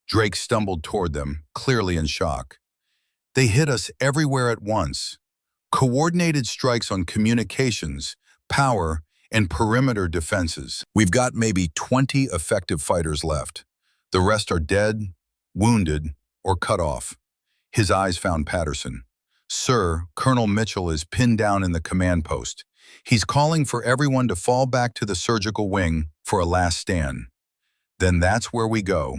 Drake stumbled toward them, clearly in shock. They hit us everywhere at once. Coordinated strikes on communications, power, and perimeter defenses. We've got maybe 20 effective fighters left. The rest are dead, wounded, or cut off. His eyes found Patterson. Sir, Colonel Mitchell is pinned down in the command post. He's calling for everyone to fall back to the surgical wing for a last stand. Then that's where we go.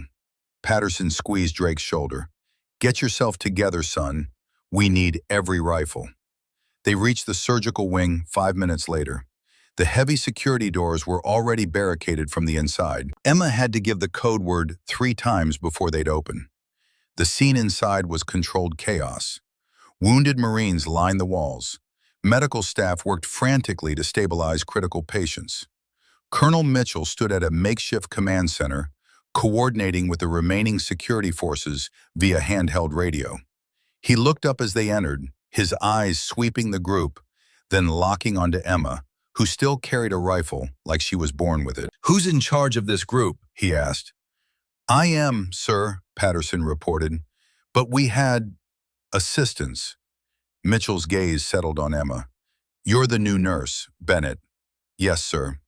Patterson squeezed Drake's shoulder. Get yourself together, son. We need every rifle. They reached the surgical wing 5 minutes later. The heavy security doors were already barricaded from the inside. Emma had to give the code word 3 times before they'd open. The scene inside was controlled chaos. Wounded Marines lined the walls. Medical staff worked frantically to stabilize critical patients. Colonel Mitchell stood at a makeshift command center, coordinating with the remaining security forces via handheld radio. He looked up as they entered, his eyes sweeping the group, then locking onto Emma, who still carried a rifle like she was born with it. Who's in charge of this group? He asked. I am, sir, Patterson reported, but we had assistance. Mitchell's gaze settled on Emma. You're the new nurse, Bennett. Yes, sir.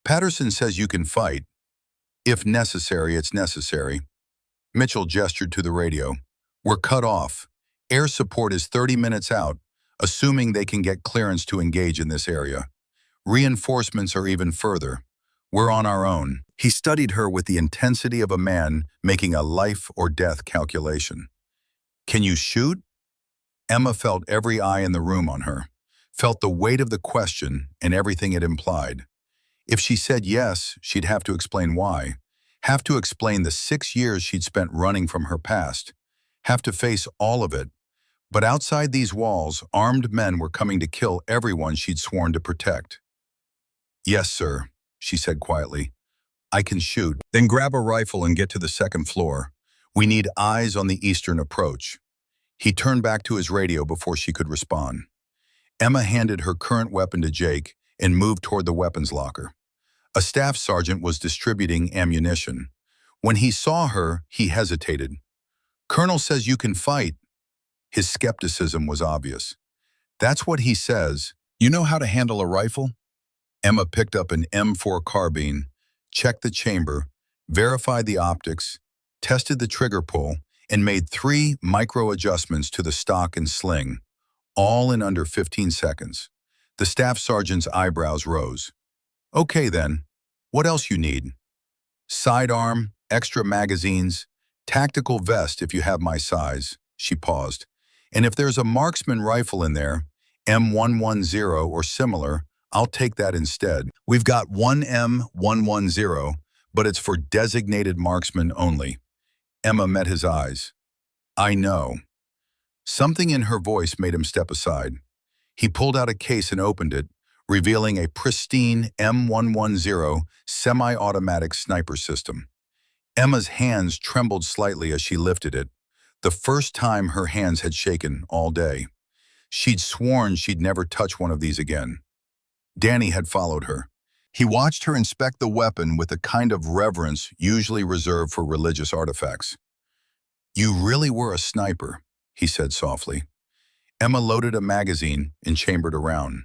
Patterson says you can fight. If necessary, it's necessary. Mitchell gestured to the radio. We're cut off. Air support is 30 minutes out, assuming they can get clearance to engage in this area. Reinforcements are even further. We're on our own. He studied her with the intensity of a man making a life or death calculation. Can you shoot? Emma felt every eye in the room on her, felt the weight of the question and everything it implied. If she said yes, she'd have to explain why, have to explain the 6 years she'd spent running from her past, have to face all of it. But outside these walls, armed men were coming to kill everyone she'd sworn to protect. Yes, sir, she said quietly. I can shoot. Then grab a rifle and get to the 2nd floor. We need eyes on the eastern approach. He turned back to his radio before she could respond. Emma handed her current weapon to Jake and moved toward the weapons locker. A staff sergeant was distributing ammunition. When he saw her, he hesitated. Colonel says you can fight. His skepticism was obvious. That's what he says. You know how to handle a rifle? Emma picked up an M4 carbine, checked the chamber, verified the optics, tested the trigger pull, and made 3 micro adjustments to the stock and sling, all in under 15 seconds. The staff sergeant's eyebrows rose. Okay then, what else you need? Sidearm, extra magazines, tactical vest if you have my size. She paused. And if there's a marksman rifle in there, M110 or similar, I'll take that instead. We've got one M110, but it's for designated marksmen only. Emma met his eyes. I know. Something in her voice made him step aside. He pulled out a case and opened it, revealing a pristine M110 semi-automatic sniper system. Emma's hands trembled slightly as she lifted it, the first time her hands had shaken all day. She'd sworn she'd never touch one of these again. Danny had followed her. He watched her inspect the weapon with a kind of reverence usually reserved for religious artifacts. You really were a sniper, he said softly. Emma loaded a magazine and chambered around.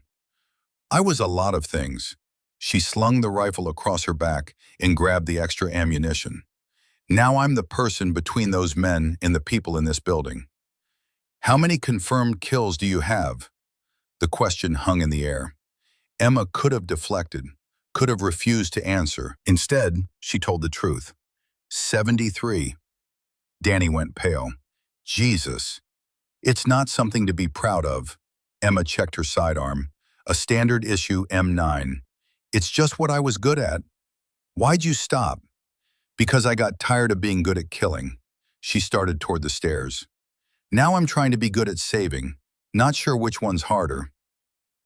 I was a lot of things. She slung the rifle across her back and grabbed the extra ammunition. Now I'm the person between those men and the people in this building. How many confirmed kills do you have? The question hung in the air. Emma could have deflected, could have refused to answer. Instead, she told the truth. 73. Danny went pale. Jesus. It's not something to be proud of. Emma checked her sidearm. A standard issue M9. It's just what I was good at. Why'd you stop? Because I got tired of being good at killing. She started toward the stairs. Now I'm trying to be good at saving. Not sure which one's harder.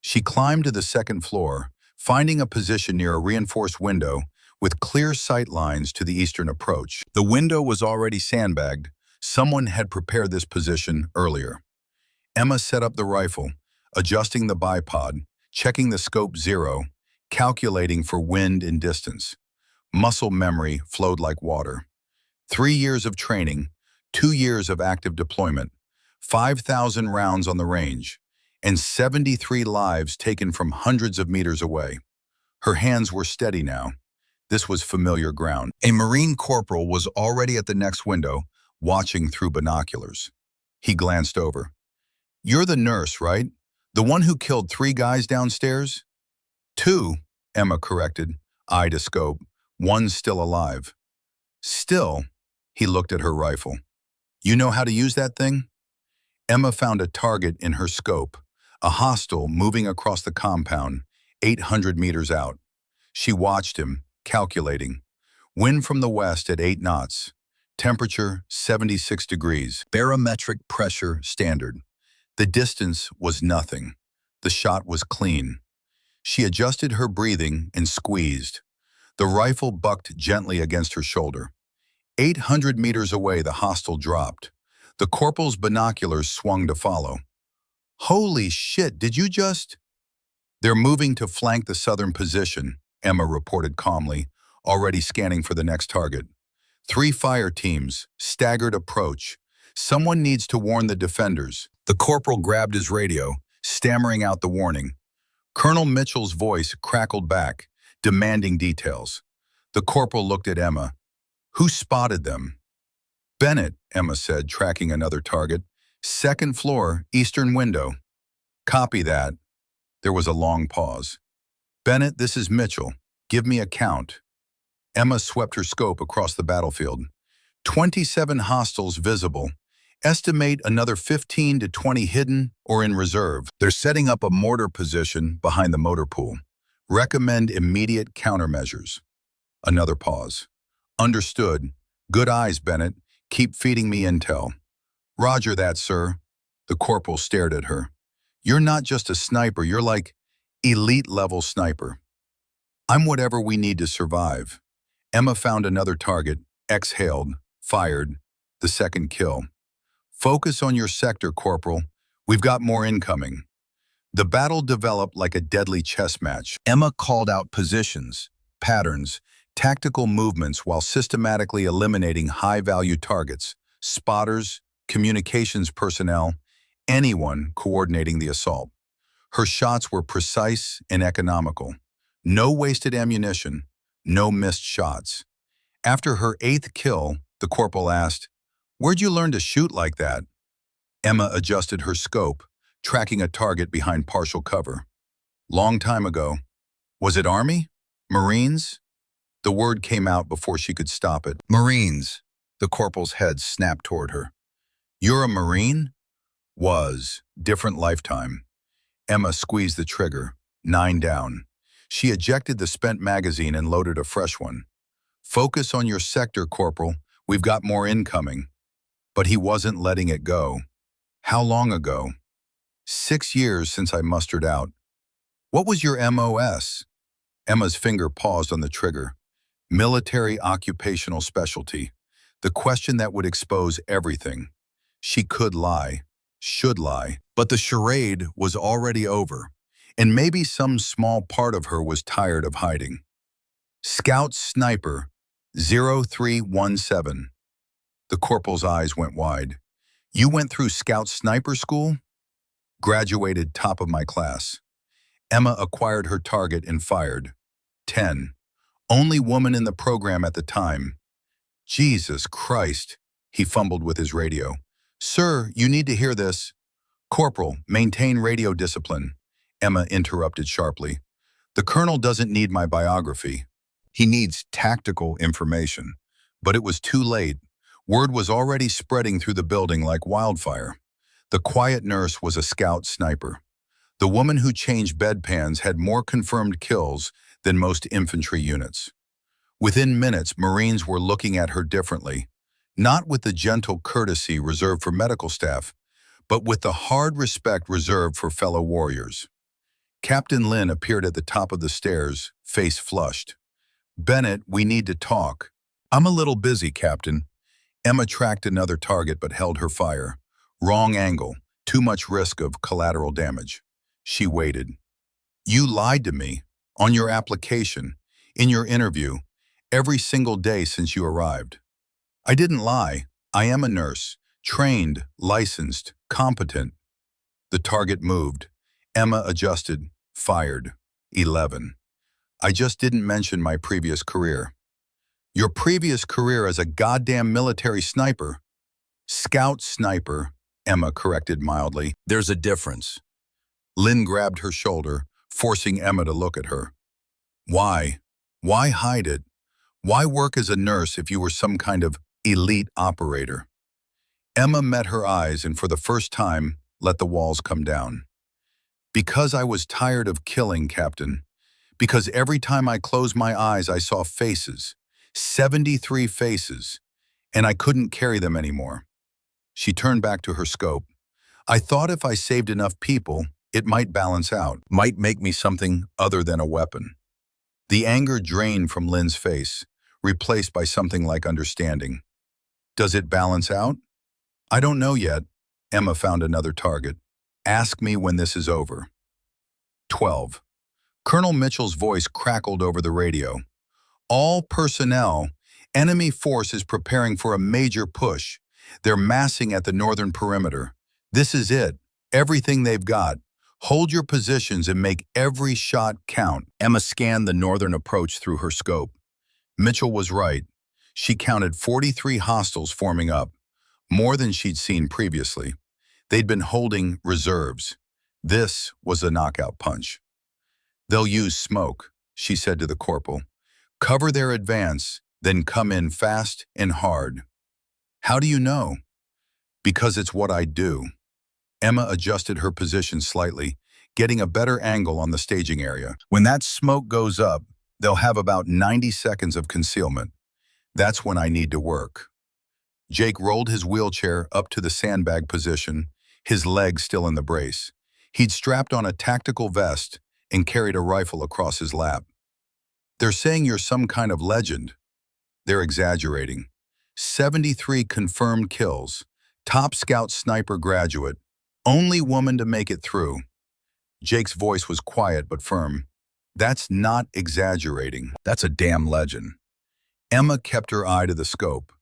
She climbed to the second floor, finding a position near a reinforced window with clear sight lines to the eastern approach. The window was already sandbagged. Someone had prepared this position earlier. Emma set up the rifle, adjusting the bipod, checking the scope 0, calculating for wind and distance. Muscle memory flowed like water. 3 years of training, 2 years of active deployment, 5,000 rounds on the range, and 73 lives taken from hundreds of meters away. Her hands were steady now. This was familiar ground. A Marine corporal was already at the next window, watching through binoculars. He glanced over. You're the nurse, right? The one who killed 3 guys downstairs? 2, Emma corrected, eye to scope. One's still alive. Still, he looked at her rifle. You know how to use that thing? Emma found a target in her scope, a hostile moving across the compound, 800 meters out. She watched him, calculating. Wind from the west at 8 knots. Temperature 76 degrees. Barometric pressure standard. The distance was nothing. The shot was clean. She adjusted her breathing and squeezed. The rifle bucked gently against her shoulder. 800 meters away, the hostile dropped. The corporal's binoculars swung to follow. Holy shit, did you just? They're moving to flank the southern position, Emma reported calmly, already scanning for the next target. 3 fire teams, staggered approach. Someone needs to warn the defenders. The corporal grabbed his radio, stammering out the warning. Colonel Mitchell's voice crackled back, demanding details. The corporal looked at Emma. Who spotted them? Bennett, Emma said, tracking another target. 2nd floor, eastern window. Copy that. There was a long pause. Bennett, this is Mitchell. Give me a count. Emma swept her scope across the battlefield. 27 hostiles visible. Estimate another 15 to 20 hidden or in reserve. They're setting up a mortar position behind the motor pool. Recommend immediate countermeasures. Another pause. Understood. Good eyes, Bennett. Keep feeding me intel. Roger that, sir. The corporal stared at her. You're not just a sniper, you're like elite-level sniper. I'm whatever we need to survive. Emma found another target, exhaled, fired, the second kill. Focus on your sector, Corporal. We've got more incoming. The battle developed like a deadly chess match. Emma called out positions, patterns, tactical movements while systematically eliminating high-value targets, spotters, communications personnel, anyone coordinating the assault. Her shots were precise and economical. No wasted ammunition, no missed shots. After her 8th kill, the corporal asked, "Where'd you learn to shoot like that?" Emma adjusted her scope, tracking a target behind partial cover. "Long time ago. Was it Army? Marines?" The word came out before she could stop it. "Marines." The corporal's head snapped toward her. "You're a Marine?" "Was. Different lifetime." Emma squeezed the trigger. 9 down. She ejected the spent magazine and loaded a fresh one. "Focus on your sector, Corporal. We've got more incoming." But he wasn't letting it go. "How long ago?" 6 years since I mustered out." "What was your MOS?" Emma's finger paused on the trigger. "Military occupational specialty." The question that would expose everything. She could lie, should lie, but the charade was already over, and maybe some small part of her was tired of hiding. "Scout Sniper, 0317. The corporal's eyes went wide. "You went through Scout Sniper school?" "Graduated top of my class." Emma acquired her target and fired. 10. Only woman in the program at the time. "Jesus Christ," he fumbled with his radio. "Sir, you need to hear this." "Corporal, maintain radio discipline," Emma interrupted sharply. "The colonel doesn't need my biography. He needs tactical information." But it was too late. Word was already spreading through the building like wildfire. The quiet nurse was a Scout Sniper. The woman who changed bedpans had more confirmed kills than most infantry units. Within minutes, Marines were looking at her differently, not with the gentle courtesy reserved for medical staff, but with the hard respect reserved for fellow warriors. Captain Lynn appeared at the top of the stairs, face flushed. "Bennett, we need to talk." "I'm a little busy, Captain." Emma tracked another target but held her fire. Wrong angle, too much risk of collateral damage. She waited. "You lied to me, on your application, in your interview, every single day since you arrived." "I didn't lie. I am a nurse, trained, licensed, competent." The target moved. Emma adjusted, fired. 11. "I just didn't mention my previous career." "Your previous career as a goddamn military sniper." "Scout Sniper," Emma corrected mildly. "There's a difference." Lynn grabbed her shoulder, forcing Emma to look at her. "Why? Why hide it? Why work as a nurse if you were some kind of elite operator?" Emma met her eyes and for the first time let the walls come down. "Because I was tired of killing, Captain. Because every time I closed my eyes I saw faces, 73 faces, and I couldn't carry them anymore." She turned back to her scope. "I thought if I saved enough people, it might balance out, might make me something other than a weapon." The anger drained from Lynn's face, replaced by something like understanding. "Does it balance out?" "I don't know yet." Emma found another target. "Ask me when this is over." 12. Colonel Mitchell's voice crackled over the radio. "All personnel, enemy force is preparing for a major push. They're massing at the northern perimeter. This is it. Everything they've got. Hold your positions and make every shot count." Emma scanned the northern approach through her scope. Mitchell was right. She counted 43 hostiles forming up, more than she'd seen previously. They'd been holding reserves. This was a knockout punch. "They'll use smoke," she said to the corporal. "Cover their advance, then come in fast and hard." "How do you know?" "Because it's what I do." Emma adjusted her position slightly, getting a better angle on the staging area. "When that smoke goes up, they'll have about 90 seconds of concealment. That's when I need to work." Jake rolled his wheelchair up to the sandbag position, his legs still in the brace. He'd strapped on a tactical vest and carried a rifle across his lap. "They're saying you're some kind of legend." "They're exaggerating. 73 confirmed kills, top Scout Sniper graduate, only woman to make it through." Jake's voice was quiet but firm. "That's not exaggerating. That's a damn legend." Emma kept her eye to the scope.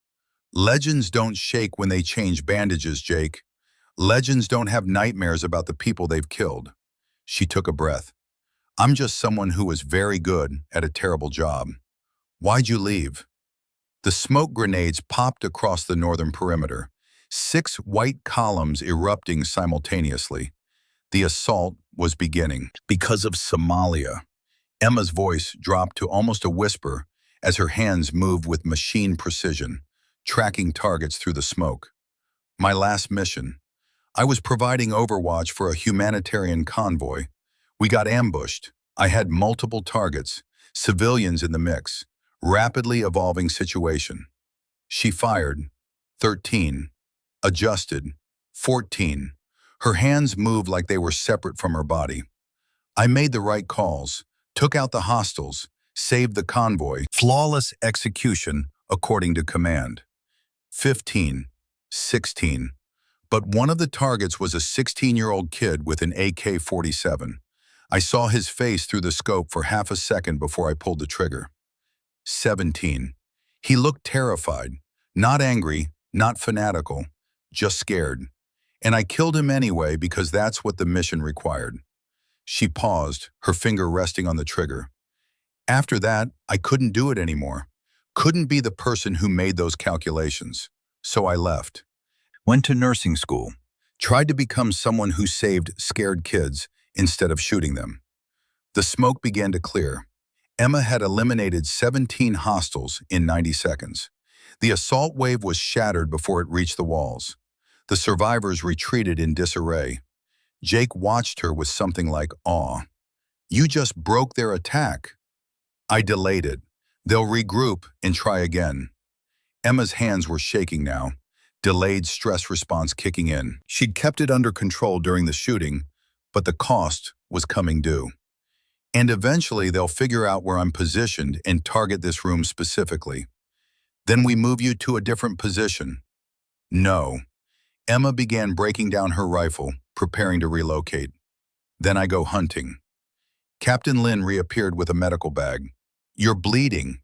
Legends don't shake when they change bandages, Jake. Legends don't have nightmares about the people they've killed. She took a breath. I'm just someone who was very good at a terrible job. Why'd you leave? The smoke grenades popped across the northern perimeter, 6 white columns erupting simultaneously. The assault was beginning. Because of Somalia. Emma's voice dropped to almost a whisper as her hands moved with machine precision, tracking targets through the smoke. My last mission. I was providing overwatch for a humanitarian convoy. We got ambushed. I had multiple targets, civilians in the mix, rapidly evolving situation. She fired. 13. Adjusted. 14. Her hands moved like they were separate from her body. I made the right calls, took out the hostiles, saved the convoy. Flawless execution according to command. 15. 16. But one of the targets was a 16-year-old kid with an AK-47. I saw his face through the scope for half a second before I pulled the trigger. 17. He looked terrified, not angry, not fanatical, just scared. And I killed him anyway because that's what the mission required. She paused, her finger resting on the trigger. After that, I couldn't do it anymore. Couldn't be the person who made those calculations. So I left. Went to nursing school. Tried to become someone who saved scared kids instead of shooting them. The smoke began to clear. Emma had eliminated 17 hostiles in 90 seconds. The assault wave was shattered before it reached the walls. The survivors retreated in disarray. Jake watched her with something like awe. You just broke their attack. I delayed it. They'll regroup and try again. Emma's hands were shaking now, delayed stress response kicking in. She'd kept it under control during the shooting, but the cost was coming due. And eventually they'll figure out where I'm positioned and target this room specifically. Then we move you to a different position. No. Emma began breaking down her rifle, preparing to relocate. Then I go hunting. Captain Lin reappeared with a medical bag. You're bleeding.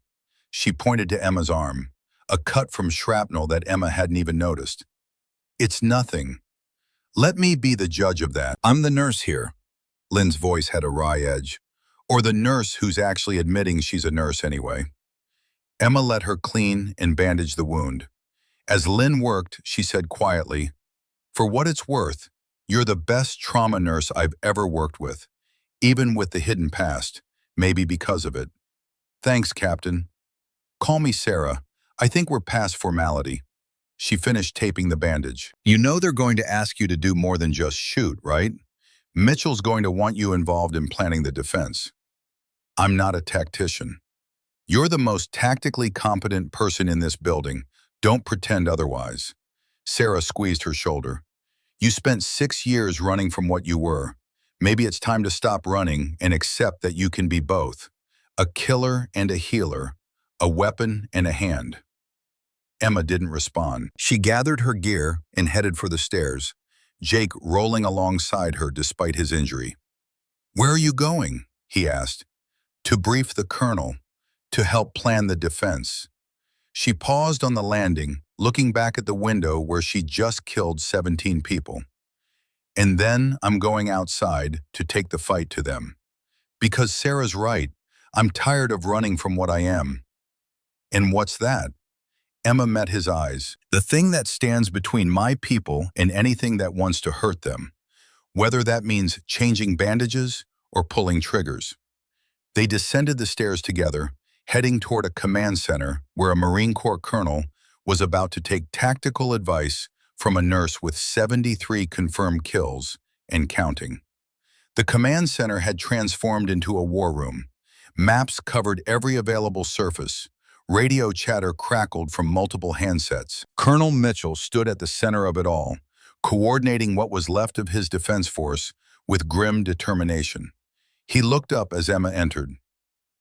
She pointed to Emma's arm, a cut from shrapnel that Emma hadn't even noticed. It's nothing. Let me be the judge of that. I'm the nurse here. Lin's voice had a wry edge. Or the nurse who's actually admitting she's a nurse anyway. Emma let her clean and bandage the wound. As Lin worked, she said quietly, for what it's worth, you're the best trauma nurse I've ever worked with, even with the hidden past, maybe because of it. Thanks, Captain. Call me Sarah. I think we're past formality. She finished taping the bandage. You know they're going to ask you to do more than just shoot, right? Mitchell's going to want you involved in planning the defense. I'm not a tactician. You're the most tactically competent person in this building. Don't pretend otherwise. Sarah squeezed her shoulder. You spent 6 years running from what you were. Maybe it's time to stop running and accept that you can be both. A killer and a healer. A weapon and a hand. Emma didn't respond. She gathered her gear and headed for the stairs, Jake rolling alongside her despite his injury. Where are you going? He asked. To brief the colonel, to help plan the defense. She paused on the landing, looking back at the window where she'd just killed 17 people. And then I'm going outside to take the fight to them. Because Sarah's right, I'm tired of running from what I am. And what's that? Emma met his eyes. The thing that stands between my people and anything that wants to hurt them, whether that means changing bandages or pulling triggers. They descended the stairs together, heading toward a command center where a Marine Corps colonel was about to take tactical advice from a nurse with 73 confirmed kills and counting. The command center had transformed into a war room. Maps covered every available surface. Radio chatter crackled from multiple handsets. Colonel Mitchell stood at the center of it all, coordinating what was left of his defense force with grim determination. He looked up as Emma entered.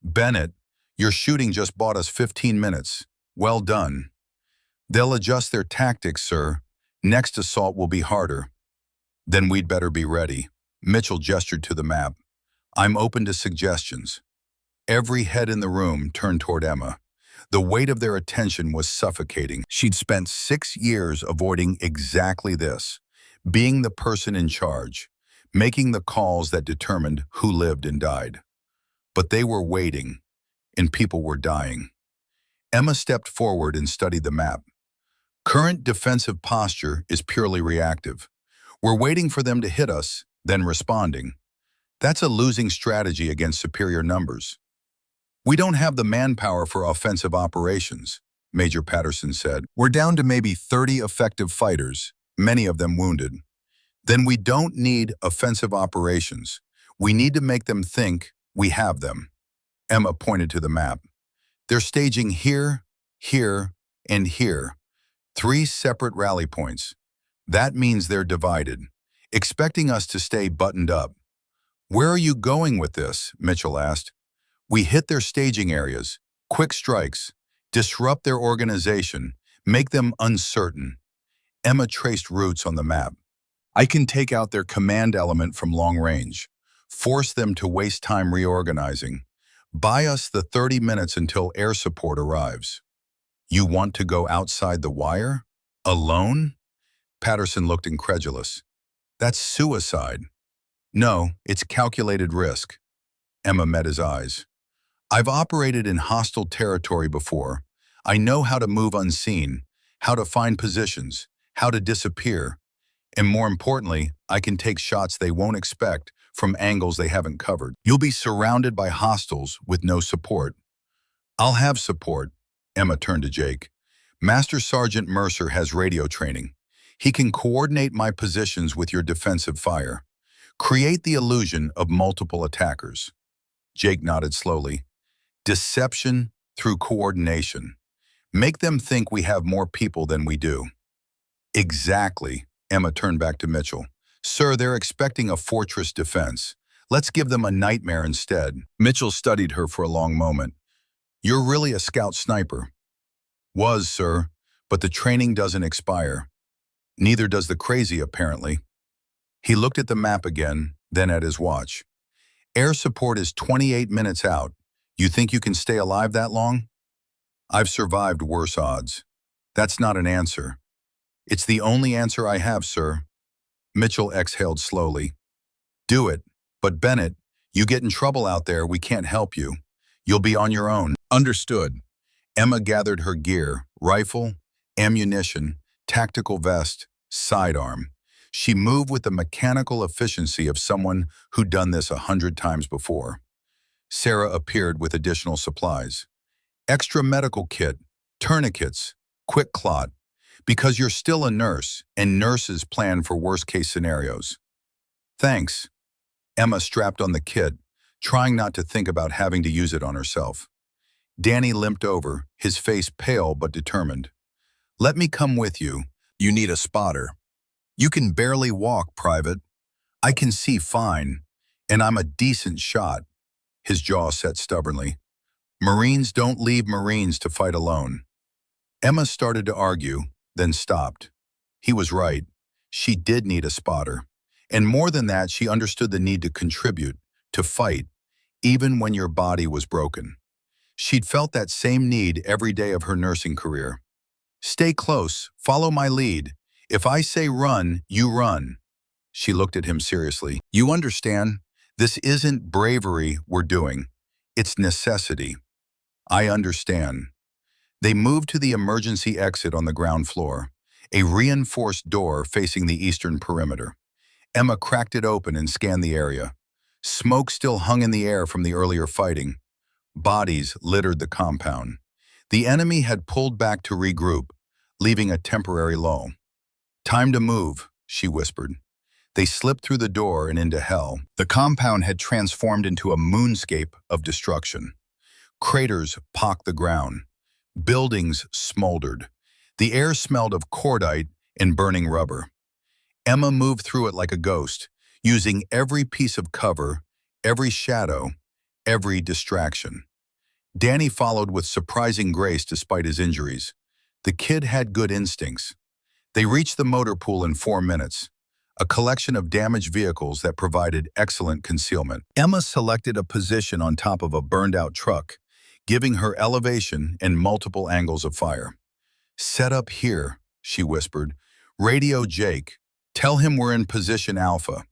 Bennett, your shooting just bought us 15 minutes. Well done. They'll adjust their tactics, sir. Next assault will be harder. Then we'd better be ready. Mitchell gestured to the map. I'm open to suggestions. Every head in the room turned toward Emma. The weight of their attention was suffocating. She'd spent 6 years avoiding exactly this, being the person in charge, making the calls that determined who lived and died. But they were waiting, and people were dying. Emma stepped forward and studied the map. Current defensive posture is purely reactive. We're waiting for them to hit us, then responding. That's a losing strategy against superior numbers. We don't have the manpower for offensive operations, Major Patterson said. We're down to maybe 30 effective fighters, many of them wounded. Then we don't need offensive operations. We need to make them think we have them. Emma pointed to the map. They're staging here, here, and here. 3 separate rally points. That means they're divided, expecting us to stay buttoned up. Where are you going with this? Mitchell asked. We hit their staging areas, quick strikes, disrupt their organization, make them uncertain. Emma traced routes on the map. I can take out their command element from long range, force them to waste time reorganizing, buy us the 30 minutes until air support arrives. You want to go outside the wire? Alone? Patterson looked incredulous. That's suicide. No, it's calculated risk. Emma met his eyes. I've operated in hostile territory before. I know how to move unseen, how to find positions, how to disappear. And more importantly, I can take shots they won't expect from angles they haven't covered. You'll be surrounded by hostiles with no support. I'll have support. Emma turned to Jake. Master Sergeant Mercer has radio training. He can coordinate my positions with your defensive fire. Create the illusion of multiple attackers. Jake nodded slowly. Deception through coordination. Make them think we have more people than we do. Exactly. Emma turned back to Mitchell. Sir, they're expecting a fortress defense. Let's give them a nightmare instead. Mitchell studied her for a long moment. You're really a scout sniper. Was, sir, but the training doesn't expire. Neither does the crazy, apparently. He looked at the map again, then at his watch. Air support is 28 minutes out. You think you can stay alive that long? I've survived worse odds. That's not an answer. It's the only answer I have, sir. Mitchell exhaled slowly. Do it. But Bennett, you get in trouble out there, we can't help you. You'll be on your own. Understood. Emma gathered her gear, rifle, ammunition, tactical vest, sidearm. She moved with the mechanical efficiency of someone who'd done this 100 times before. Sarah appeared with additional supplies. Extra medical kit, tourniquets, quick clot. Because you're still a nurse, and nurses plan for worst-case scenarios. Thanks. Emma strapped on the kit, trying not to think about having to use it on herself. Danny limped over, his face pale but determined. Let me come with you. You need a spotter. You can barely walk, Private. I can see fine, and I'm a decent shot. His jaw set stubbornly. Marines don't leave Marines to fight alone. Emma started to argue, then stopped. He was right. She did need a spotter. And more than that, she understood the need to contribute, to fight, even when your body was broken. She'd felt that same need every day of her nursing career. Stay close, follow my lead. If I say run, you run. She looked at him seriously. You understand? This isn't bravery we're doing. It's necessity. I understand. They moved to the emergency exit on the ground floor, a reinforced door facing the eastern perimeter. Emma cracked it open and scanned the area. Smoke still hung in the air from the earlier fighting. Bodies littered the compound. The enemy had pulled back to regroup, leaving a temporary lull. Time to move, she whispered. They slipped through the door and into hell. The compound had transformed into a moonscape of destruction. Craters pocked the ground. Buildings smoldered. The air smelled of cordite and burning rubber. Emma moved through it like a ghost, using every piece of cover, every shadow, every distraction. Danny followed with surprising grace despite his injuries. The kid had good instincts. They reached the motor pool in 4 minutes, a collection of damaged vehicles that provided excellent concealment. Emma selected a position on top of a burned-out truck, giving her elevation and multiple angles of fire. "Set up here," she whispered. "Radio Jake. Tell him we're in position Alpha."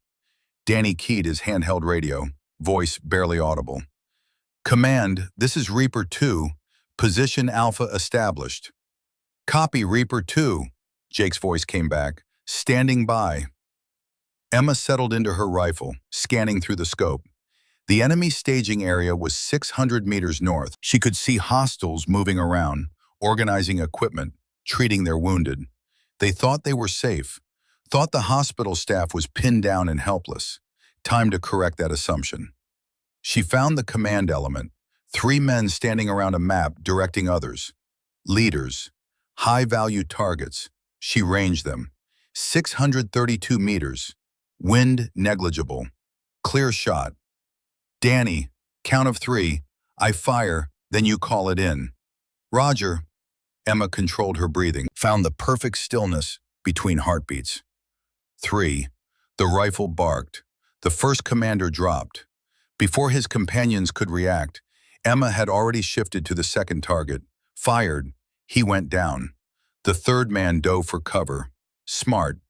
Danny keyed his handheld radio, voice barely audible. "Command, this is Reaper 2. Position Alpha established." "Copy, Reaper 2," Jake's voice came back. "Standing by." Emma settled into her rifle, scanning through the scope. The enemy staging area was 600 meters north. She could see hostiles moving around, organizing equipment, treating their wounded. They thought they were safe, thought the hospital staff was pinned down and helpless. Time to correct that assumption. She found the command element, 3 men standing around a map directing others. Leaders, high-value targets. She ranged them. 632 meters. Wind negligible. Clear shot. "Danny, count of 3. I fire, then you call it in." "Roger." Emma controlled her breathing, found the perfect stillness between heartbeats. 3. The rifle barked. The first commander dropped. Before his companions could react, Emma had already shifted to the second target. Fired. He went down. The third man dove for cover. Smart.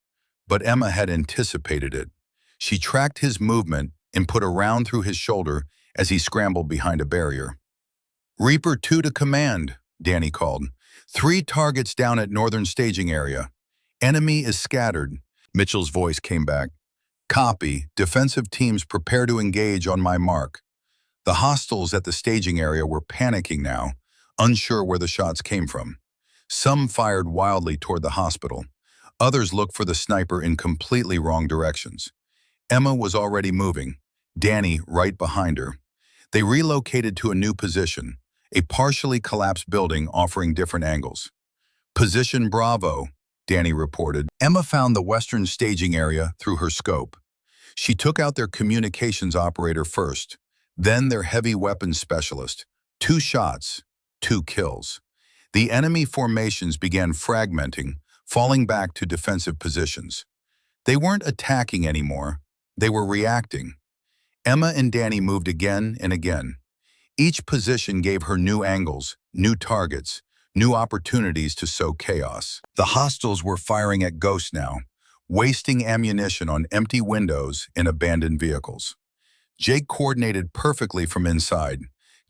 But Emma had anticipated it. She tracked his movement and put a round through his shoulder as he scrambled behind a barrier. "Reaper 2 to command," Danny called. 3 targets down at northern staging area. "Enemy is scattered." Mitchell's voice came back. "Copy. Defensive teams prepare to engage on my mark." The hostiles at the staging area were panicking now, unsure where the shots came from. Some fired wildly toward the hospital. Others looked for the sniper in completely wrong directions. Emma was already moving, Danny right behind her. They relocated to a new position, a partially collapsed building offering different angles. "Position Bravo," Danny reported. Emma found the western staging area through her scope. She took out their communications operator first, then their heavy weapons specialist. 2 shots, 2 kills. The enemy formations began fragmenting, falling back to defensive positions. They weren't attacking anymore. They were reacting. Emma and Danny moved again and again. Each position gave her new angles, new targets, new opportunities to sow chaos. The hostiles were firing at ghosts now, wasting ammunition on empty windows and abandoned vehicles. Jake coordinated perfectly from inside,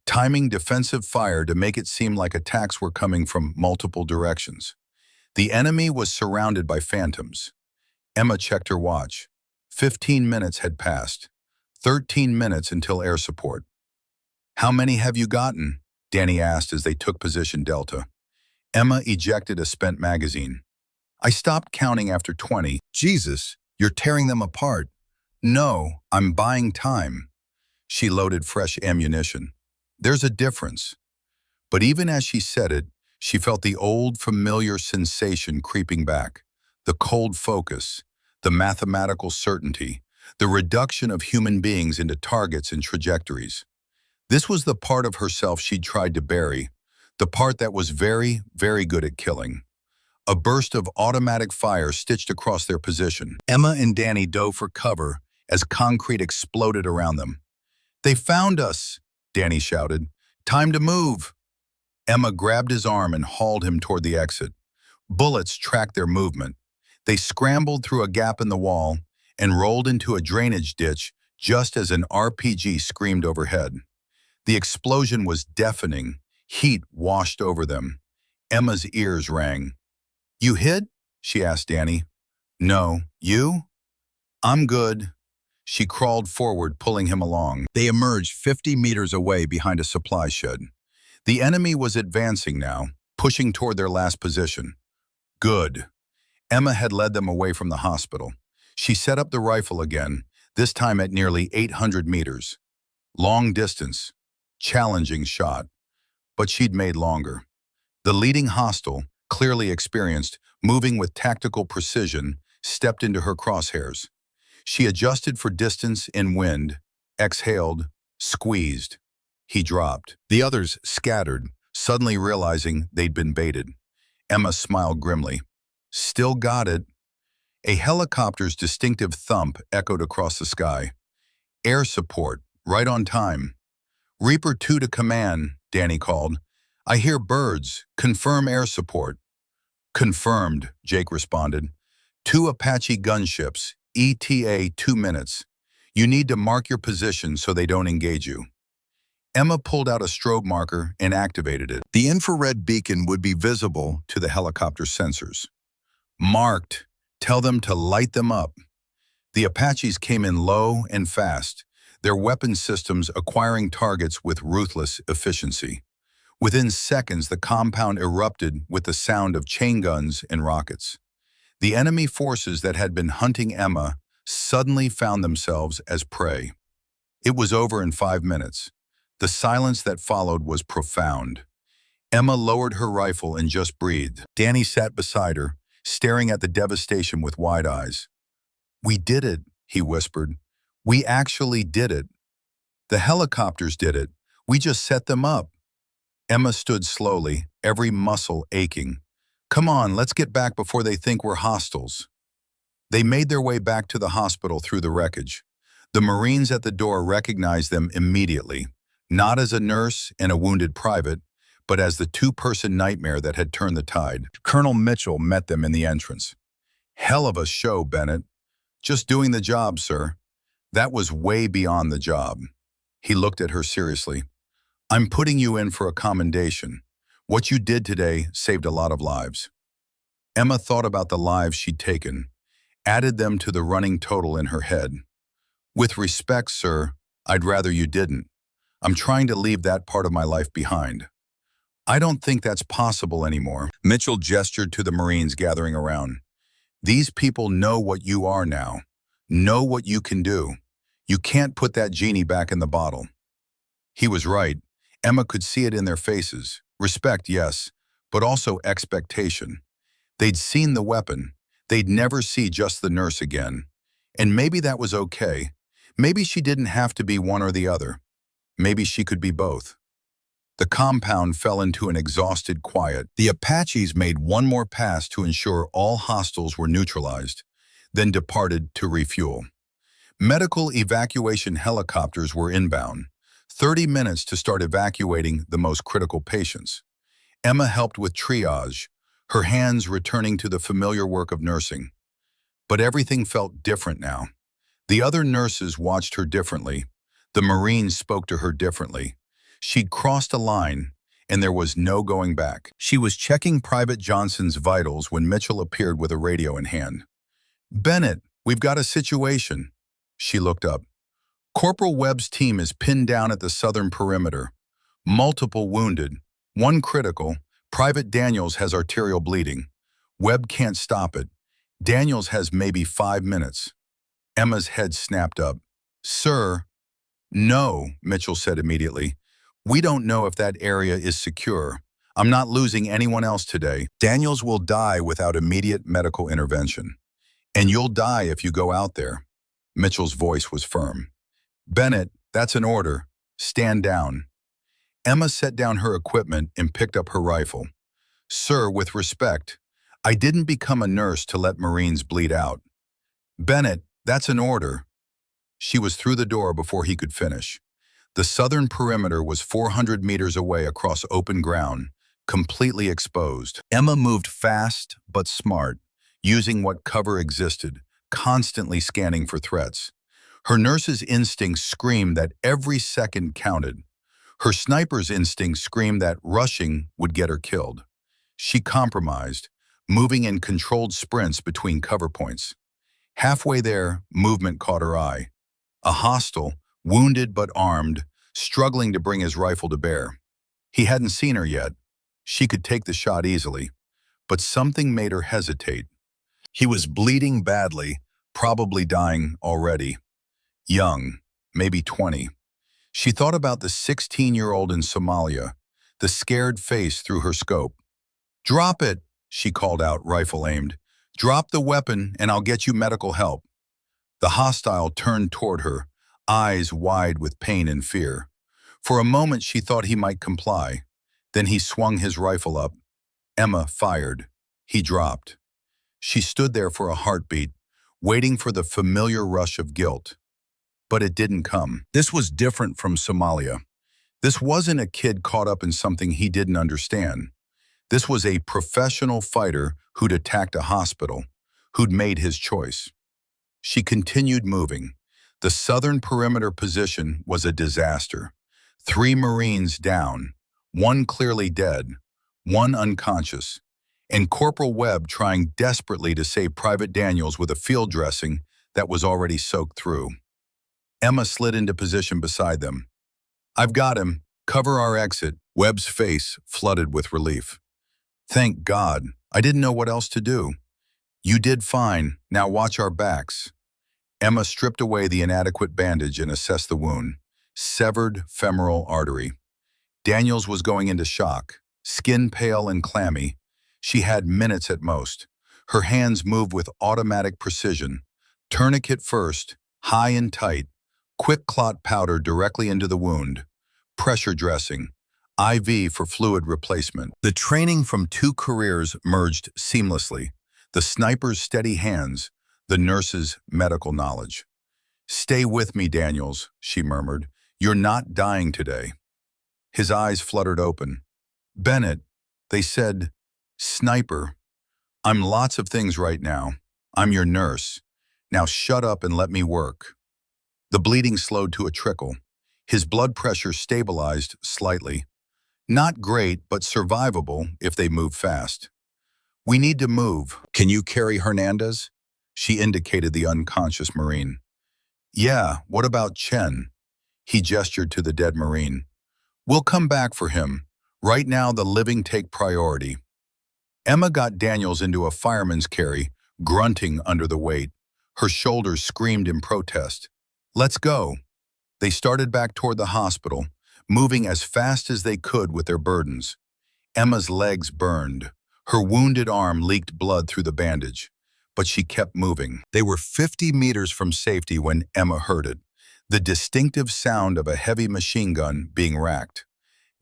timing defensive fire to make it seem like attacks were coming from multiple directions. The enemy was surrounded by phantoms. Emma checked her watch. 15 minutes had passed. 13 minutes until air support. "How many have you gotten?" Danny asked as they took position Delta. Emma ejected a spent magazine. "I stopped counting after 20. "Jesus, you're tearing them apart." "No, I'm buying time." She loaded fresh ammunition. "There's a difference." But even as she said it, she felt the old familiar sensation creeping back. The cold focus, the mathematical certainty, the reduction of human beings into targets and trajectories. This was the part of herself she'd tried to bury, the part that was very, very good at killing. A burst of automatic fire stitched across their position. Emma and Danny dove for cover as concrete exploded around them. "They found us," Danny shouted. "Time to move." Emma grabbed his arm and hauled him toward the exit. Bullets tracked their movement. They scrambled through a gap in the wall and rolled into a drainage ditch just as an RPG screamed overhead. The explosion was deafening. Heat washed over them. Emma's ears rang. "You hit?" she asked Danny. "No. You?" "I'm good." She crawled forward, pulling him along. They emerged 50 meters away behind a supply shed. The enemy was advancing now, pushing toward their last position. Good. Emma had led them away from the hospital. She set up the rifle again, this time at nearly 800 meters. Long distance, challenging shot, but she'd made longer. The leading hostile, clearly experienced, moving with tactical precision, stepped into her crosshairs. She adjusted for distance and wind, exhaled, squeezed. He dropped. The others scattered, suddenly realizing they'd been baited. Emma smiled grimly. Still got it. A helicopter's distinctive thump echoed across the sky. Air support, right on time. Reaper 2 to command, Danny called. "I hear birds. Confirm air support." "Confirmed," Jake responded. "Two Apache gunships, ETA 2 minutes. You need to mark your position so they don't engage you." Emma pulled out a strobe marker and activated it. The infrared beacon would be visible to the helicopter sensors. "Marked. Tell them to light them up." The Apaches came in low and fast, their weapon systems acquiring targets with ruthless efficiency. Within seconds, the compound erupted with the sound of chain guns and rockets. The enemy forces that had been hunting Emma suddenly found themselves as prey. It was over in 5 minutes. The silence that followed was profound. Emma lowered her rifle and just breathed. Danny sat beside her, staring at the devastation with wide eyes. "We did it," he whispered. "We actually did it. The helicopters did it. We just set them up." Emma stood slowly, every muscle aching. "Come on, let's get back before they think we're hostiles." They made their way back to the hospital through the wreckage. The Marines at the door recognized them immediately, not as a nurse and a wounded private, but as the two-person nightmare that had turned the tide. Colonel Mitchell met them in the entrance. "Hell of a show, Bennett." "Just doing the job, sir." "That was way beyond the job." He looked at her seriously. "I'm putting you in for a commendation. What you did today saved a lot of lives." Emma thought about the lives she'd taken, added them to the running total in her head. "With respect, sir, I'd rather you didn't. I'm trying to leave that part of my life behind." "I don't think that's possible anymore." Mitchell gestured to the Marines gathering around. "These people know what you are now, know what you can do. You can't put that genie back in the bottle." He was right. Emma could see it in their faces. Respect, yes, but also expectation. They'd seen the weapon. They'd never see just the nurse again. And maybe that was okay. Maybe she didn't have to be one or the other. Maybe she could be both. The compound fell into an exhausted quiet. The Apaches made one more pass to ensure all hostiles were neutralized, then departed to refuel. Medical evacuation helicopters were inbound. 30 minutes to start evacuating the most critical patients. Emma helped with triage, her hands returning to the familiar work of nursing. But everything felt different now. The other nurses watched her differently. The Marines spoke to her differently. She'd crossed a line, and there was no going back. She was checking Private Johnson's vitals when Mitchell appeared with a radio in hand. "Bennett, we've got a situation." She looked up. "Corporal Webb's team is pinned down at the southern perimeter. Multiple wounded, one critical. Private Daniels has arterial bleeding. Webb can't stop it. Daniels has maybe 5 minutes." Emma's head snapped up. "Sir." "No," Mitchell said immediately. "We don't know if that area is secure. I'm not losing anyone else today. Daniels will die without immediate medical intervention. And you'll die if you go out there." Mitchell's voice was firm. "Bennett, that's an order. Stand down." Emma set down her equipment and picked up her rifle. "Sir, with respect, I didn't become a nurse to let Marines bleed out." "Bennett, that's an order." She was through the door before he could finish. The southern perimeter was 400 meters away across open ground, completely exposed. Emma moved fast but smart, using what cover existed, constantly scanning for threats. Her nurse's instincts screamed that every second counted. Her sniper's instincts screamed that rushing would get her killed. She compromised, moving in controlled sprints between cover points. Halfway there, movement caught her eye. A hostile, wounded but armed, struggling to bring his rifle to bear. He hadn't seen her yet. She could take the shot easily, but something made her hesitate. He was bleeding badly, probably dying already. Young, maybe 20. She thought about the 16-year-old in Somalia, the scared face through her scope. "Drop it," she called out, rifle aimed. "Drop the weapon and I'll get you medical help." The hostile turned toward her, eyes wide with pain and fear. For a moment she thought he might comply. Then he swung his rifle up. Emma fired. He dropped. She stood there for a heartbeat, waiting for the familiar rush of guilt. But it didn't come. This was different from Somalia. This wasn't a kid caught up in something he didn't understand. This was a professional fighter who'd attacked a hospital, who'd made his choice. She continued moving. The southern perimeter position was a disaster. 3 Marines down, one clearly dead, one unconscious, and Corporal Webb trying desperately to save Private Daniels with a field dressing that was already soaked through. Emma slid into position beside them. "I've got him. Cover our exit." Webb's face flooded with relief. "Thank God. I didn't know what else to do." "You did fine. Now watch our backs." Emma stripped away the inadequate bandage and assessed the wound. Severed femoral artery. Daniels was going into shock, skin pale and clammy. She had minutes at most. Her hands moved with automatic precision. Tourniquet first, high and tight. Quick clot powder directly into the wound. Pressure dressing. IV for fluid replacement. The training from 2 careers merged seamlessly. The sniper's steady hands, the nurse's medical knowledge. "Stay with me, Daniels," she murmured. "You're not dying today." His eyes fluttered open. "Bennett," they said. "Sniper. I'm lots of things right now. I'm your nurse. Now shut up and let me work." The bleeding slowed to a trickle. His blood pressure stabilized slightly. Not great, but survivable if they move fast. "We need to move. Can you carry Hernandez?" She indicated the unconscious Marine. "Yeah, what about Chen?" He gestured to the dead Marine. "We'll come back for him. Right now the living take priority." Emma got Daniels into a fireman's carry, grunting under the weight. Her shoulders screamed in protest. "Let's go." They started back toward the hospital, moving as fast as they could with their burdens. Emma's legs burned. Her wounded arm leaked blood through the bandage, but she kept moving. They were 50 meters from safety when Emma heard it, the distinctive sound of a heavy machine gun being racked.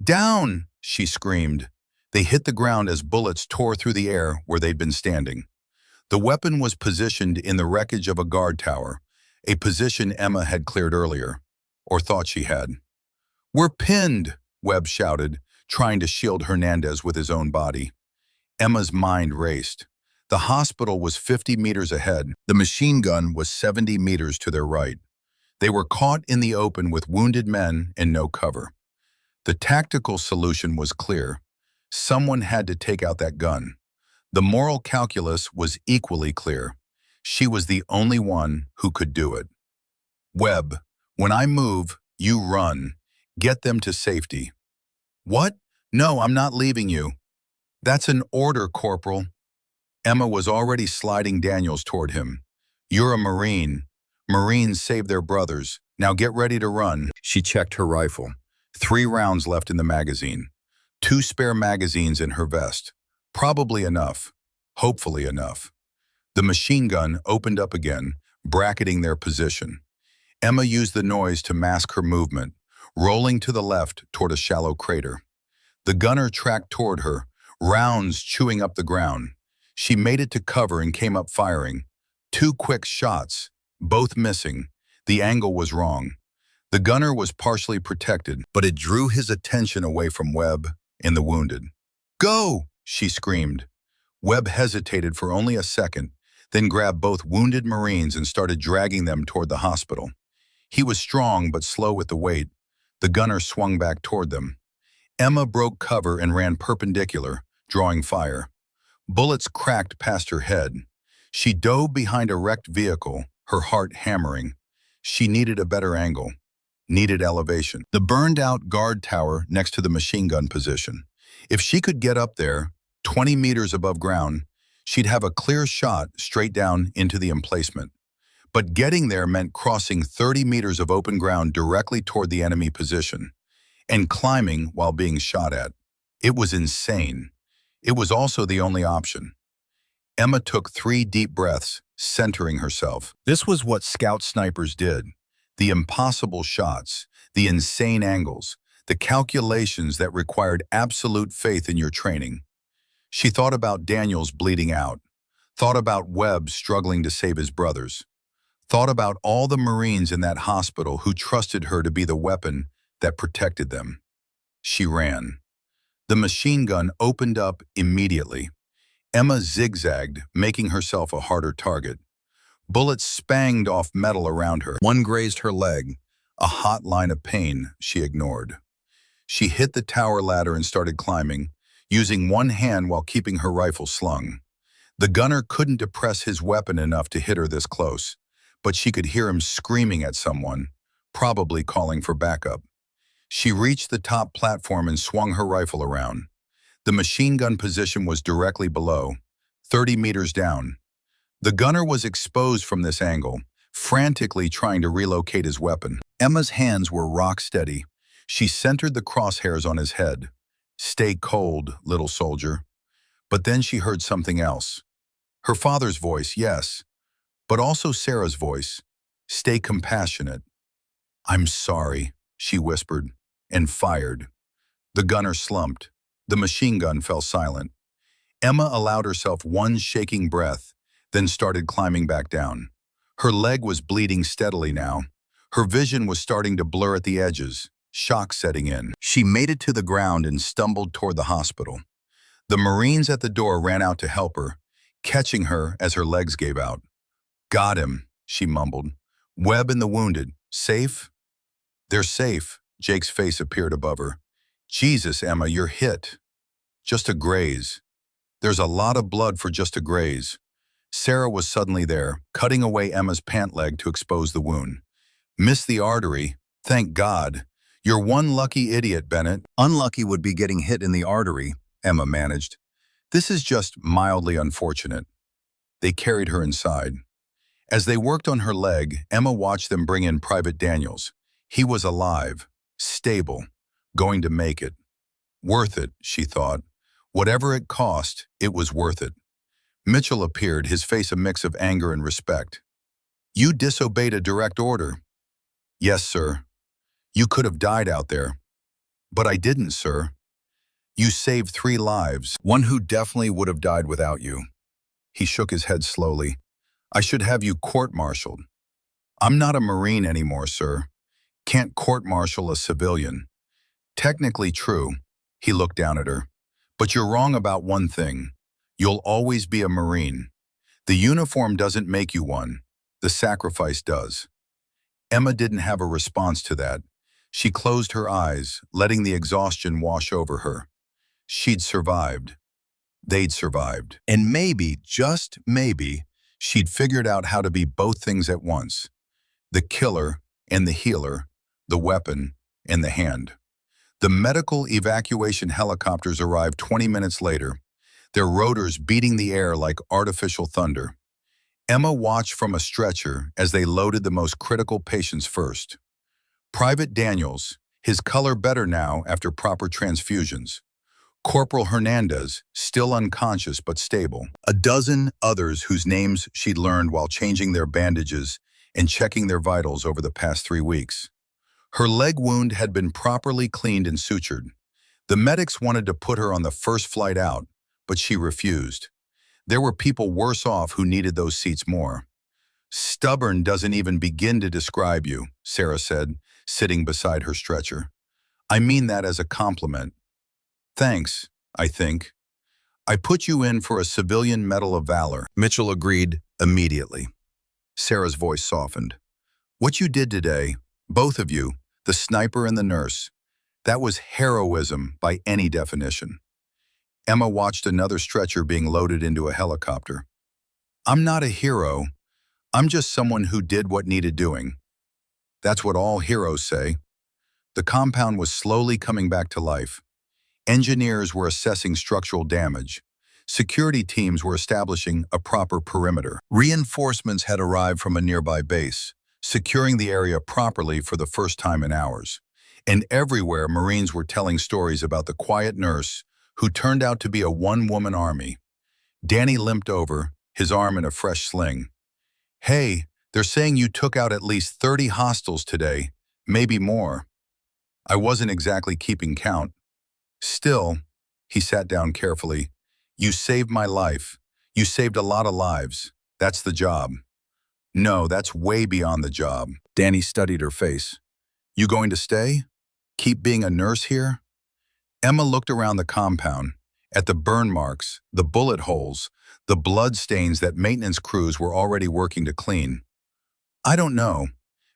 "Down!" she screamed. They hit the ground as bullets tore through the air where they'd been standing. The weapon was positioned in the wreckage of a guard tower, a position Emma had cleared earlier, or thought she had. "We're pinned!" Webb shouted, trying to shield Hernandez with his own body. Emma's mind raced. The hospital was 50 meters ahead. The machine gun was 70 meters to their right. They were caught in the open with wounded men and no cover. The tactical solution was clear. Someone had to take out that gun. The moral calculus was equally clear. She was the only one who could do it. "Webb, when I move, you run. Get them to safety." "What? No, I'm not leaving you." "That's an order, Corporal." Emma was already sliding Daniels toward him. "You're a Marine. Marines save their brothers. Now get ready to run." She checked her rifle. 3 rounds left in the magazine. 2 spare magazines in her vest. Probably enough. Hopefully enough. The machine gun opened up again, bracketing their position. Emma used the noise to mask her movement, rolling to the left toward a shallow crater. The gunner tracked toward her, rounds chewing up the ground. She made it to cover and came up firing. 2 quick shots, both missing. The angle was wrong. The gunner was partially protected, but it drew his attention away from Webb and the wounded. "Go!" she screamed. Webb hesitated for only a second, then grabbed both wounded Marines and started dragging them toward the hospital. He was strong but slow with the weight. The gunner swung back toward them. Emma broke cover and ran perpendicular, drawing fire. Bullets cracked past her head. She dove behind a wrecked vehicle, her heart hammering. She needed a better angle, needed elevation. The burned-out guard tower next to the machine gun position. If she could get up there, 20 meters above ground, she'd have a clear shot straight down into the emplacement. But getting there meant crossing 30 meters of open ground directly toward the enemy position, and climbing while being shot at. It was insane. It was also the only option. Emma took 3 deep breaths, centering herself. This was what scout snipers did. The impossible shots, the insane angles, the calculations that required absolute faith in your training. She thought about Daniels bleeding out, thought about Webb struggling to save his brothers, thought about all the Marines in that hospital who trusted her to be the weapon that protected them. She ran. The machine gun opened up immediately. Emma zigzagged, making herself a harder target. Bullets spanged off metal around her. One grazed her leg, a hot line of pain she ignored. She hit the tower ladder and started climbing, using one hand while keeping her rifle slung. The gunner couldn't depress his weapon enough to hit her this close, but she could hear him screaming at someone, probably calling for backup. She reached the top platform and swung her rifle around. The machine gun position was directly below, 30 meters down. The gunner was exposed from this angle, frantically trying to relocate his weapon. Emma's hands were rock steady. She centered the crosshairs on his head. "Stay cold, little soldier." But then she heard something else. Her father's voice, yes, but also Sarah's voice. "Stay compassionate." "I'm sorry," she whispered, and fired. The gunner slumped. The machine gun fell silent. Emma allowed herself one shaking breath, then started climbing back down. Her leg was bleeding steadily now. Her vision was starting to blur at the edges, shock setting in. She made it to the ground and stumbled toward the hospital. The Marines at the door ran out to help her, catching her as her legs gave out. "Got him," she mumbled. "Webb and the wounded. Safe?" "They're safe." Jake's face appeared above her. "Jesus, Emma, you're hit." "Just a graze." "There's a lot of blood for just a graze." Sarah was suddenly there, cutting away Emma's pant leg to expose the wound. "Missed the artery. Thank God. You're one lucky idiot, Bennett." "Unlucky would be getting hit in the artery," Emma managed. "This is just mildly unfortunate." They carried her inside. As they worked on her leg, Emma watched them bring in Private Daniels. He was alive, stable, going to make it. Worth it, she thought. Whatever it cost, it was worth it. Mitchell appeared, his face a mix of anger and respect. "You disobeyed a direct order." "Yes, sir." "You could have died out there." "But I didn't, sir." "You saved 3 lives, one who definitely would have died without you." He shook his head slowly. "I should have you court-martialed." "I'm not a Marine anymore, sir. Can't court-martial a civilian." "Technically true." He looked down at her. "But you're wrong about one thing. You'll always be a Marine. The uniform doesn't make you one. The sacrifice does." Emma didn't have a response to that. She closed her eyes, letting the exhaustion wash over her. She'd survived. They'd survived. And maybe, just maybe, she'd figured out how to be both things at once. The killer and the healer, the weapon and the hand. The medical evacuation helicopters arrived 20 minutes later, their rotors beating the air like artificial thunder. Emma watched from a stretcher as they loaded the most critical patients first. Private Daniels, his color better now after proper transfusions. Corporal Hernandez, still unconscious but stable. A dozen others whose names she'd learned while changing their bandages and checking their vitals over the past 3 weeks. Her leg wound had been properly cleaned and sutured. The medics wanted to put her on the first flight out, but she refused. There were people worse off who needed those seats more. "Stubborn doesn't even begin to describe you," Sarah said, sitting beside her stretcher. "I mean that as a compliment." "Thanks, I think. I put you in for a civilian Medal of Valor." Mitchell agreed immediately. Sarah's voice softened. "What you did today, both of you, the sniper and the nurse, that was heroism by any definition." Emma watched another stretcher being loaded into a helicopter. "I'm not a hero. I'm just someone who did what needed doing." That's what all heroes say. The compound was slowly coming back to life. Engineers were assessing structural damage. Security teams were establishing a proper perimeter. Reinforcements had arrived from a nearby base, securing the area properly for the first time in hours. And everywhere, Marines were telling stories about the quiet nurse who turned out to be a one-woman army. Danny limped over, his arm in a fresh sling. "Hey, they're saying you took out at least 30 hostiles today, maybe more." "I wasn't exactly keeping count." "Still," he sat down carefully, "you saved my life. You saved a lot of lives. That's the job." "No, that's way beyond the job." Danny studied her face. "You going to stay? Keep being a nurse here?" Emma looked around the compound, at the burn marks, the bullet holes, the blood stains that maintenance crews were already working to clean. I don't know.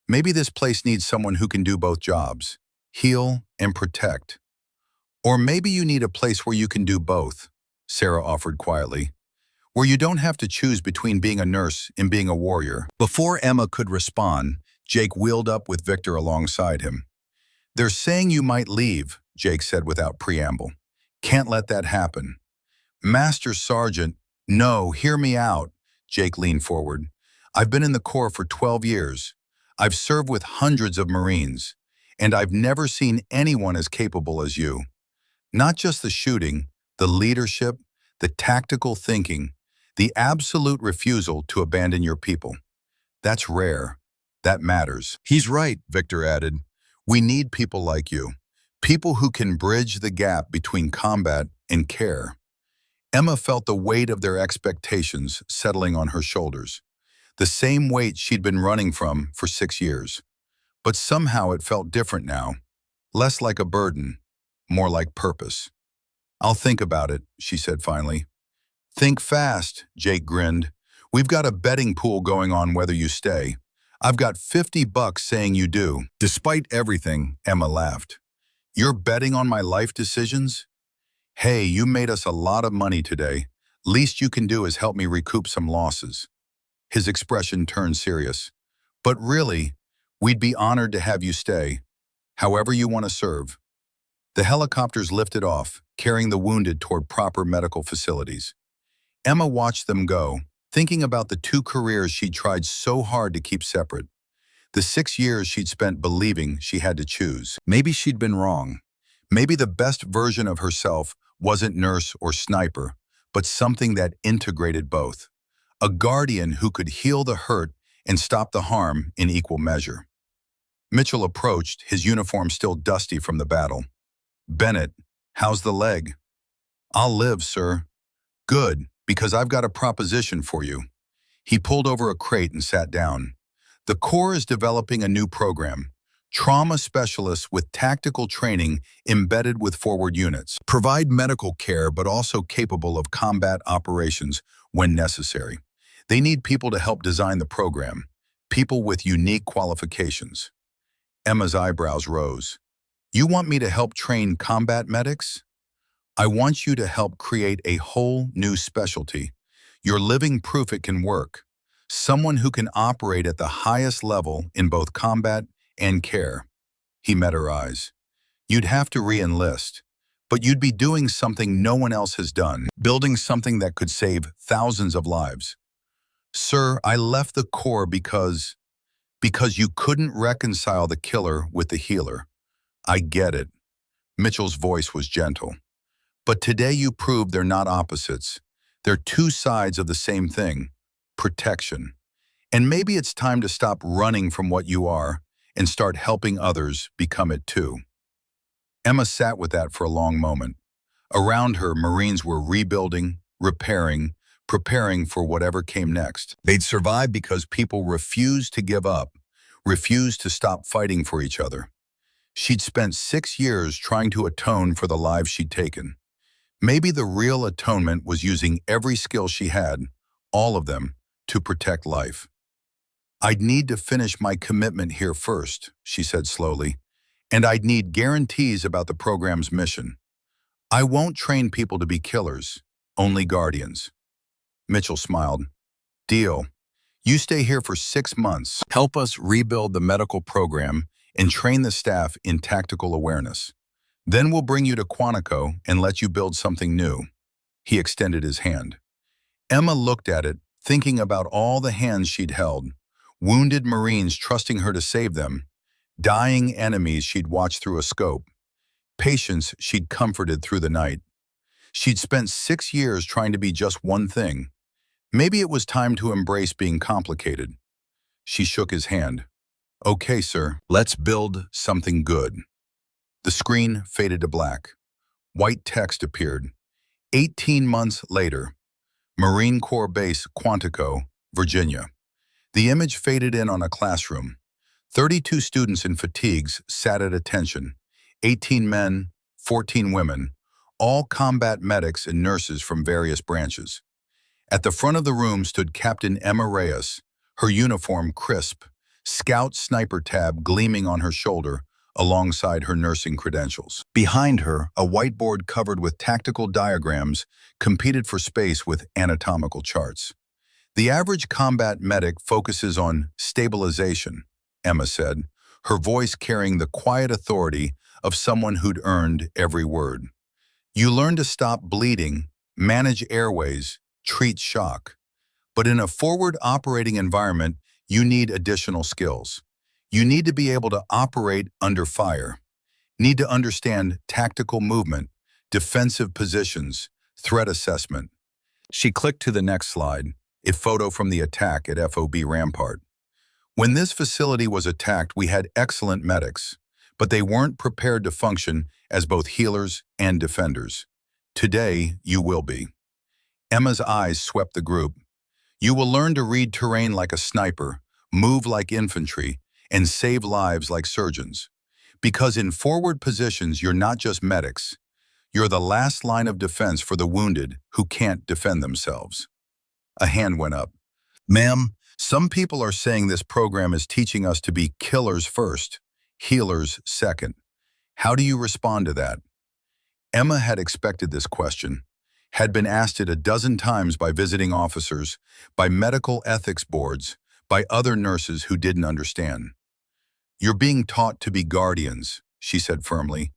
Maybe this place needs someone who can do both jobs, heal and protect. Or maybe you need a place where you can do both, Sarah offered quietly, where you don't have to choose between being a nurse and being a warrior. Before Emma could respond, Jake wheeled up with Victor alongside him. They're saying you might leave, Jake said without preamble. Can't let that happen. Master Sergeant, no, hear me out, Jake leaned forward. I've been in the Corps for 12 years. I've served with hundreds of Marines, and I've never seen anyone as capable as you. Not just the shooting, the leadership, the tactical thinking, the absolute refusal to abandon your people. That's rare. That matters. He's right, Victor added. We need people like you. People who can bridge the gap between combat and care. Emma felt the weight of their expectations settling on her shoulders. The same weight she'd been running from for 6 years. But somehow it felt different now. Less like a burden, more like purpose. I'll think about it, she said finally. Think fast, Jake grinned. We've got a betting pool going on whether you stay. I've got $50 saying you do. Despite everything, Emma laughed. You're betting on my life decisions? Hey, you made us a lot of money today. Least you can do is help me recoup some losses. His expression turned serious. But really, we'd be honored to have you stay, however you want to serve. The helicopters lifted off, carrying the wounded toward proper medical facilities. Emma watched them go, thinking about the 2 careers she'd tried so hard to keep separate. The 6 years she'd spent believing she had to choose. Maybe she'd been wrong. Maybe the best version of herself wasn't nurse or sniper, but something that integrated both. A guardian who could heal the hurt and stop the harm in equal measure. Mitchell approached, his uniform still dusty from the battle. Bennett, how's the leg? I'll live, sir. Good, because I've got a proposition for you. He pulled over a crate and sat down. The Corps is developing a new program. Trauma specialists with tactical training embedded with forward units. Provide medical care but also capable of combat operations when necessary. They need people to help design the program, people with unique qualifications. Emma's eyebrows rose. You want me to help train combat medics? I want you to help create a whole new specialty. You're living proof it can work. Someone who can operate at the highest level in both combat and care. He met her eyes. You'd have to re-enlist, but you'd be doing something no one else has done, building something that could save thousands of lives. Sir, I left the Corps because you couldn't reconcile the killer with the healer. I get it. Mitchell's voice was gentle. But today you proved they're not opposites. They're 2 sides of the same thing, protection. And maybe it's time to stop running from what you are and start helping others become it too. Emma sat with that for a long moment. Around her, Marines were rebuilding, repairing, preparing for whatever came next. They'd survive because people refused to give up, refused to stop fighting for each other. She'd spent 6 years trying to atone for the lives she'd taken. Maybe the real atonement was using every skill she had, all of them, to protect life. I'd need to finish my commitment here first, she said slowly, and I'd need guarantees about the program's mission. I won't train people to be killers, only guardians. Mitchell smiled. Deal. You stay here for 6 months, help us rebuild the medical program, and train the staff in tactical awareness. Then we'll bring you to Quantico and let you build something new. He extended his hand. Emma looked at it, thinking about all the hands she'd held, wounded Marines trusting her to save them, dying enemies she'd watched through a scope, patients she'd comforted through the night. She'd spent 6 years trying to be just one thing. Maybe it was time to embrace being complicated. She shook his hand. Okay, sir, let's build something good. The screen faded to black. White text appeared. 18 months later, Marine Corps Base, Quantico, Virginia. The image faded in on a classroom. 32 students in fatigues sat at attention. 18 men, 14 women, all combat medics and nurses from various branches. At the front of the room stood Captain Emma Reyes, her uniform crisp, Scout sniper tab gleaming on her shoulder alongside her nursing credentials. Behind her, a whiteboard covered with tactical diagrams competed for space with anatomical charts. The average combat medic focuses on stabilization, Emma said, her voice carrying the quiet authority of someone who'd earned every word. You learn to stop bleeding, manage airways, treat shock. But in a forward operating environment, you need additional skills. You need to be able to operate under fire, need to understand tactical movement, defensive positions, threat assessment. She clicked to the next slide, a photo from the attack at FOB Rampart. When this facility was attacked, we had excellent medics, but they weren't prepared to function as both healers and defenders. Today, you will be. Emma's eyes swept the group. You will learn to read terrain like a sniper, move like infantry, and save lives like surgeons. Because in forward positions, you're not just medics. You're the last line of defense for the wounded who can't defend themselves. A hand went up. Ma'am, some people are saying this program is teaching us to be killers first, healers second. How do you respond to that? Emma had expected this question, had been asked it a dozen times by visiting officers, by medical ethics boards, by other nurses who didn't understand. You're being taught to be guardians, she said firmly.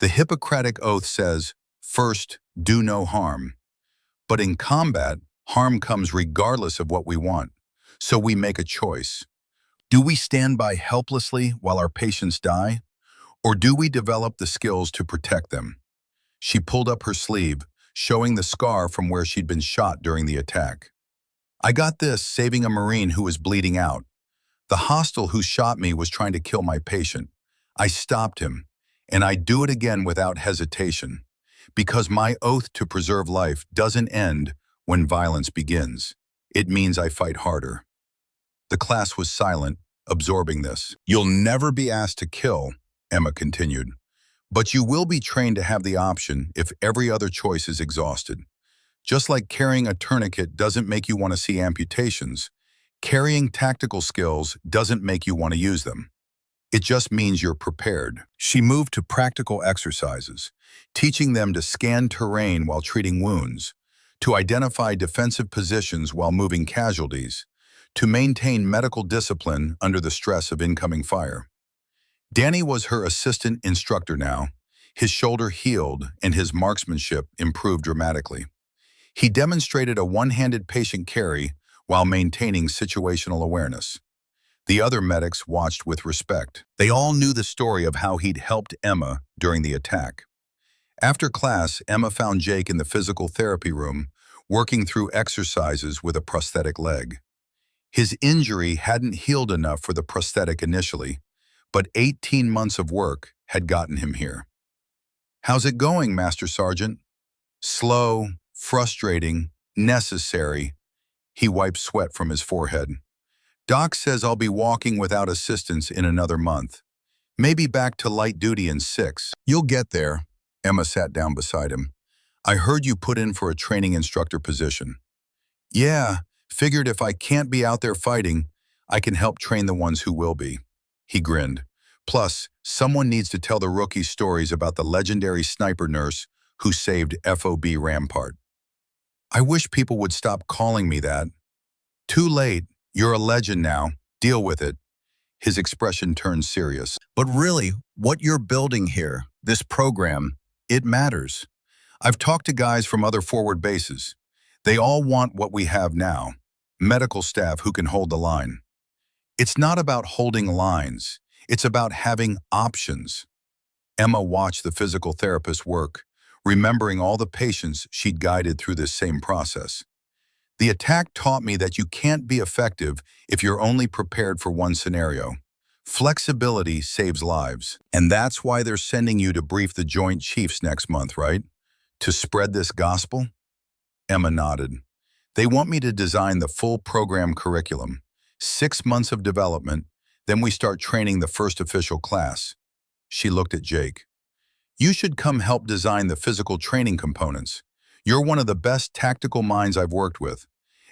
The Hippocratic Oath says, first, do no harm. But in combat, harm comes regardless of what we want, so we make a choice. Do we stand by helplessly while our patients die, or do we develop the skills to protect them? She pulled up her sleeve, showing the scar from where she'd been shot during the attack. I got this saving a Marine who was bleeding out. The hostile who shot me was trying to kill my patient. I stopped him, and I'd do it again without hesitation, because my oath to preserve life doesn't end when violence begins. It means I fight harder. The class was silent, absorbing this. You'll never be asked to kill, Emma continued, but you will be trained to have the option if every other choice is exhausted. Just like carrying a tourniquet doesn't make you want to see amputations, carrying tactical skills doesn't make you want to use them. It just means you're prepared. She moved to practical exercises, teaching them to scan terrain while treating wounds, to identify defensive positions while moving casualties, to maintain medical discipline under the stress of incoming fire. Danny was her assistant instructor now. His shoulder healed and his marksmanship improved dramatically. He demonstrated a one-handed patient carry while maintaining situational awareness. The other medics watched with respect. They all knew the story of how he'd helped Emma during the attack. After class, Emma found Jake in the physical therapy room, working through exercises with a prosthetic leg. His injury hadn't healed enough for the prosthetic initially, but 18 months of work had gotten him here. How's it going, Master Sergeant? Slow, frustrating, necessary. He wiped sweat from his forehead. Doc says I'll be walking without assistance in another month. Maybe back to light duty in 6. You'll get there. Emma sat down beside him. I heard you put in for a training instructor position. Yeah, figured if I can't be out there fighting, I can help train the ones who will be. He grinned. Plus, someone needs to tell the rookies stories about the legendary sniper nurse who saved FOB Rampart. I wish people would stop calling me that. Too late. You're a legend now. Deal with it. His expression turned serious. But really, what you're building here, this program, it matters. I've talked to guys from other forward bases. They all want what we have now, medical staff who can hold the line. It's not about holding lines. It's about having options. Emma watched the physical therapist work, remembering all the patients she'd guided through this same process. The attack taught me that you can't be effective if you're only prepared for one scenario. Flexibility saves lives. And that's why they're sending you to brief the Joint Chiefs next month, right? To spread this gospel? Emma nodded. They want me to design the full program curriculum. 6 months of development, then we start training the first official class. She looked at Jake. You should come help design the physical training components. You're one of the best tactical minds I've worked with,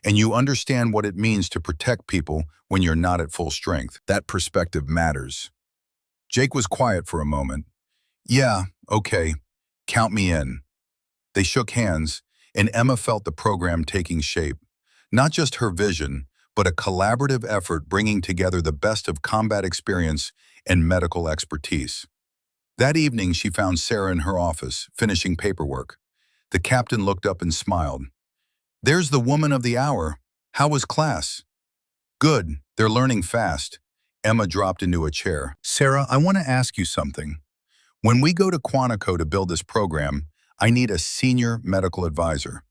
and you understand what it means to protect people when you're not at full strength. That perspective matters. Jake was quiet for a moment. Yeah, okay, count me in. They shook hands, and Emma felt the program taking shape. Not just her vision, but a collaborative effort bringing together the best of combat experience and medical expertise. That evening, she found Sarah in her office, finishing paperwork. The captain looked up and smiled. There's the woman of the hour. How was class? Good, they're learning fast. Emma dropped into a chair. Sarah, I want to ask you something. When we go to Quantico to build this program, I need a senior medical advisor.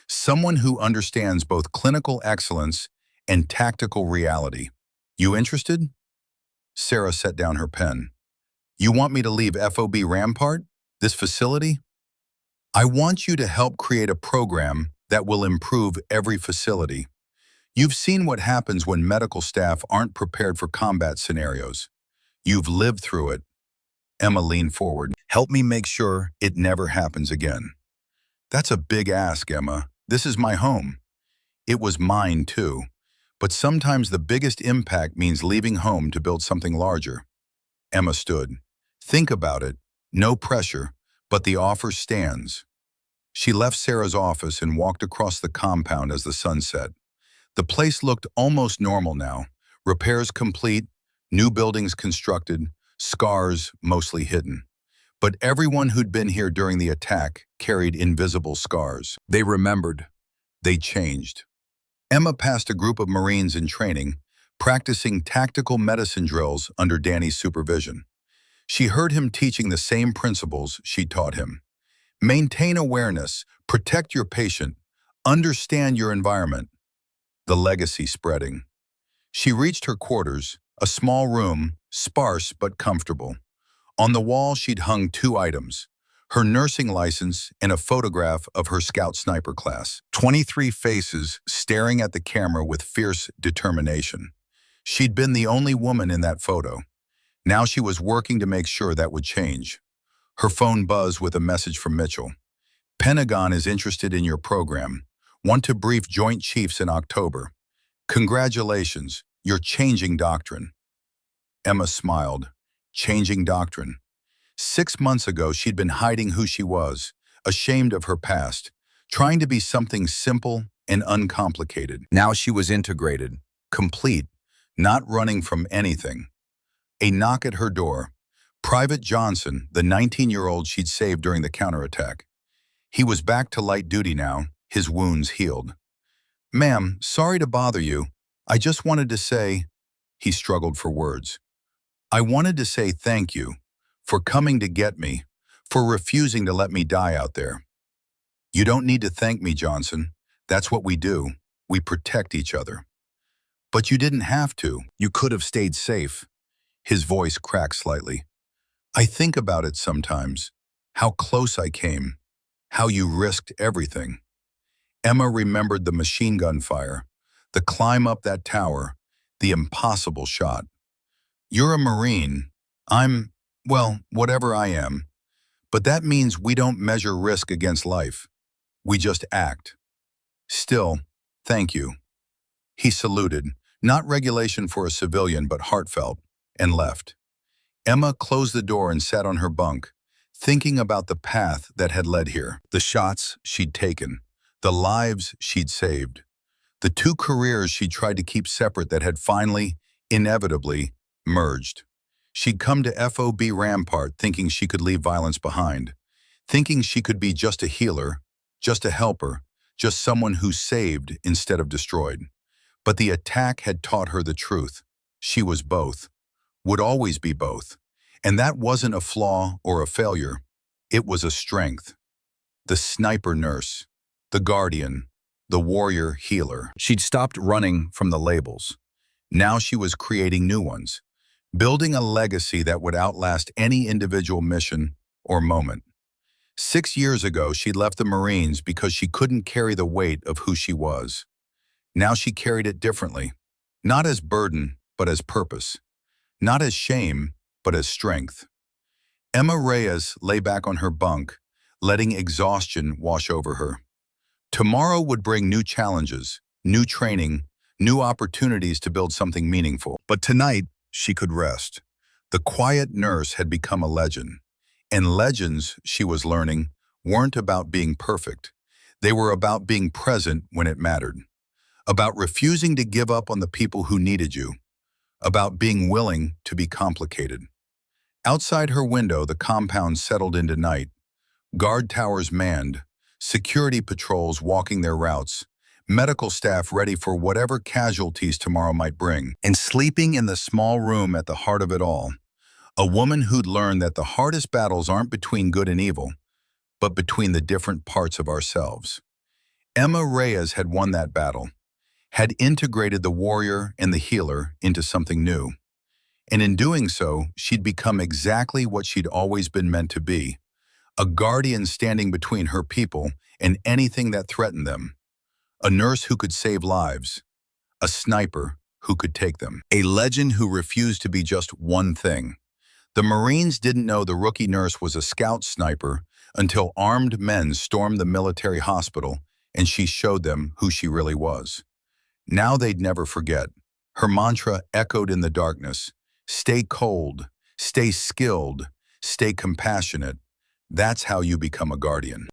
Someone who understands both clinical excellence and tactical reality. You interested? Sarah set down her pen. You want me to leave FOB Rampart, this facility? I want you to help create a program that will improve every facility. You've seen what happens when medical staff aren't prepared for combat scenarios. You've lived through it. Emma leaned forward. Help me make sure it never happens again. That's a big ask, Emma. This is my home. It was mine too. But sometimes the biggest impact means leaving home to build something larger. Emma stood. Think about it. No pressure, but the offer stands. She left Sarah's office and walked across the compound as the sun set. The place looked almost normal now. Repairs complete, new buildings constructed, scars mostly hidden. But everyone who'd been here during the attack carried invisible scars. They remembered. They changed. Emma passed a group of Marines in training, practicing tactical medicine drills under Danny's supervision. She heard him teaching the same principles she taught him. Maintain awareness, protect your patient, understand your environment. The legacy spreading. She reached her quarters, a small room, sparse but comfortable. On the wall, she'd hung two items, her nursing license and a photograph of her Scout sniper class. 23 faces staring at the camera with fierce determination. She'd been the only woman in that photo. Now she was working to make sure that would change. Her phone buzzed with a message from Mitchell. Pentagon is interested in your program. Want to brief Joint Chiefs in October. Congratulations, you're changing doctrine. Emma smiled. Changing doctrine. 6 months ago, she'd been hiding who she was, ashamed of her past, trying to be something simple and uncomplicated. Now she was integrated, complete, not running from anything. A knock at her door. Private Johnson, the 19-year-old she'd saved during the counterattack. He was back to light duty now, his wounds healed. Ma'am, sorry to bother you. I just wanted to say, he struggled for words. I wanted to say thank you for coming to get me, for refusing to let me die out there. You don't need to thank me, Johnson. That's what we do. We protect each other. But you didn't have to. You could have stayed safe. His voice cracked slightly. I think about it sometimes, how close I came, how you risked everything. Emma remembered the machine gun fire, the climb up that tower, the impossible shot. You're a Marine. Well, whatever I am. But that means we don't measure risk against life. We just act. Still, thank you. He saluted, not regulation for a civilian, but heartfelt, and left. Emma closed the door and sat on her bunk, thinking about the path that had led here, the shots she'd taken, the lives she'd saved, the two careers she'd tried to keep separate that had finally, inevitably, merged. She'd come to FOB Rampart thinking she could leave violence behind, thinking she could be just a healer, just a helper, just someone who saved instead of destroyed. But the attack had taught her the truth. She was both, would always be both. And that wasn't a flaw or a failure. It was a strength. The sniper nurse, the guardian, the warrior healer. She'd stopped running from the labels. Now she was creating new ones, building a legacy that would outlast any individual mission or moment. 6 years ago, she'd left the Marines because she couldn't carry the weight of who she was. Now she carried it differently, not as burden, but as purpose, not as shame, but as strength. Emma Reyes lay back on her bunk, letting exhaustion wash over her. Tomorrow would bring new challenges, new training, new opportunities to build something meaningful. But tonight, she could rest. The quiet nurse had become a legend. And legends, she was learning, weren't about being perfect. They were about being present when it mattered. About refusing to give up on the people who needed you. About being willing to be complicated. Outside her window, the compound settled into night. Guard towers manned, security patrols walking their routes, medical staff ready for whatever casualties tomorrow might bring. And sleeping in the small room at the heart of it all, a woman who'd learned that the hardest battles aren't between good and evil, but between the different parts of ourselves. Emma Reyes had won that battle, had integrated the warrior and the healer into something new. And in doing so, she'd become exactly what she'd always been meant to be, a guardian standing between her people and anything that threatened them, a nurse who could save lives, a sniper who could take them, a legend who refused to be just one thing. The Marines didn't know the rookie nurse was a scout sniper until armed men stormed the military hospital and she showed them who she really was. Now they'd never forget. Her mantra echoed in the darkness: stay cold, stay skilled, stay compassionate. That's how you become a guardian.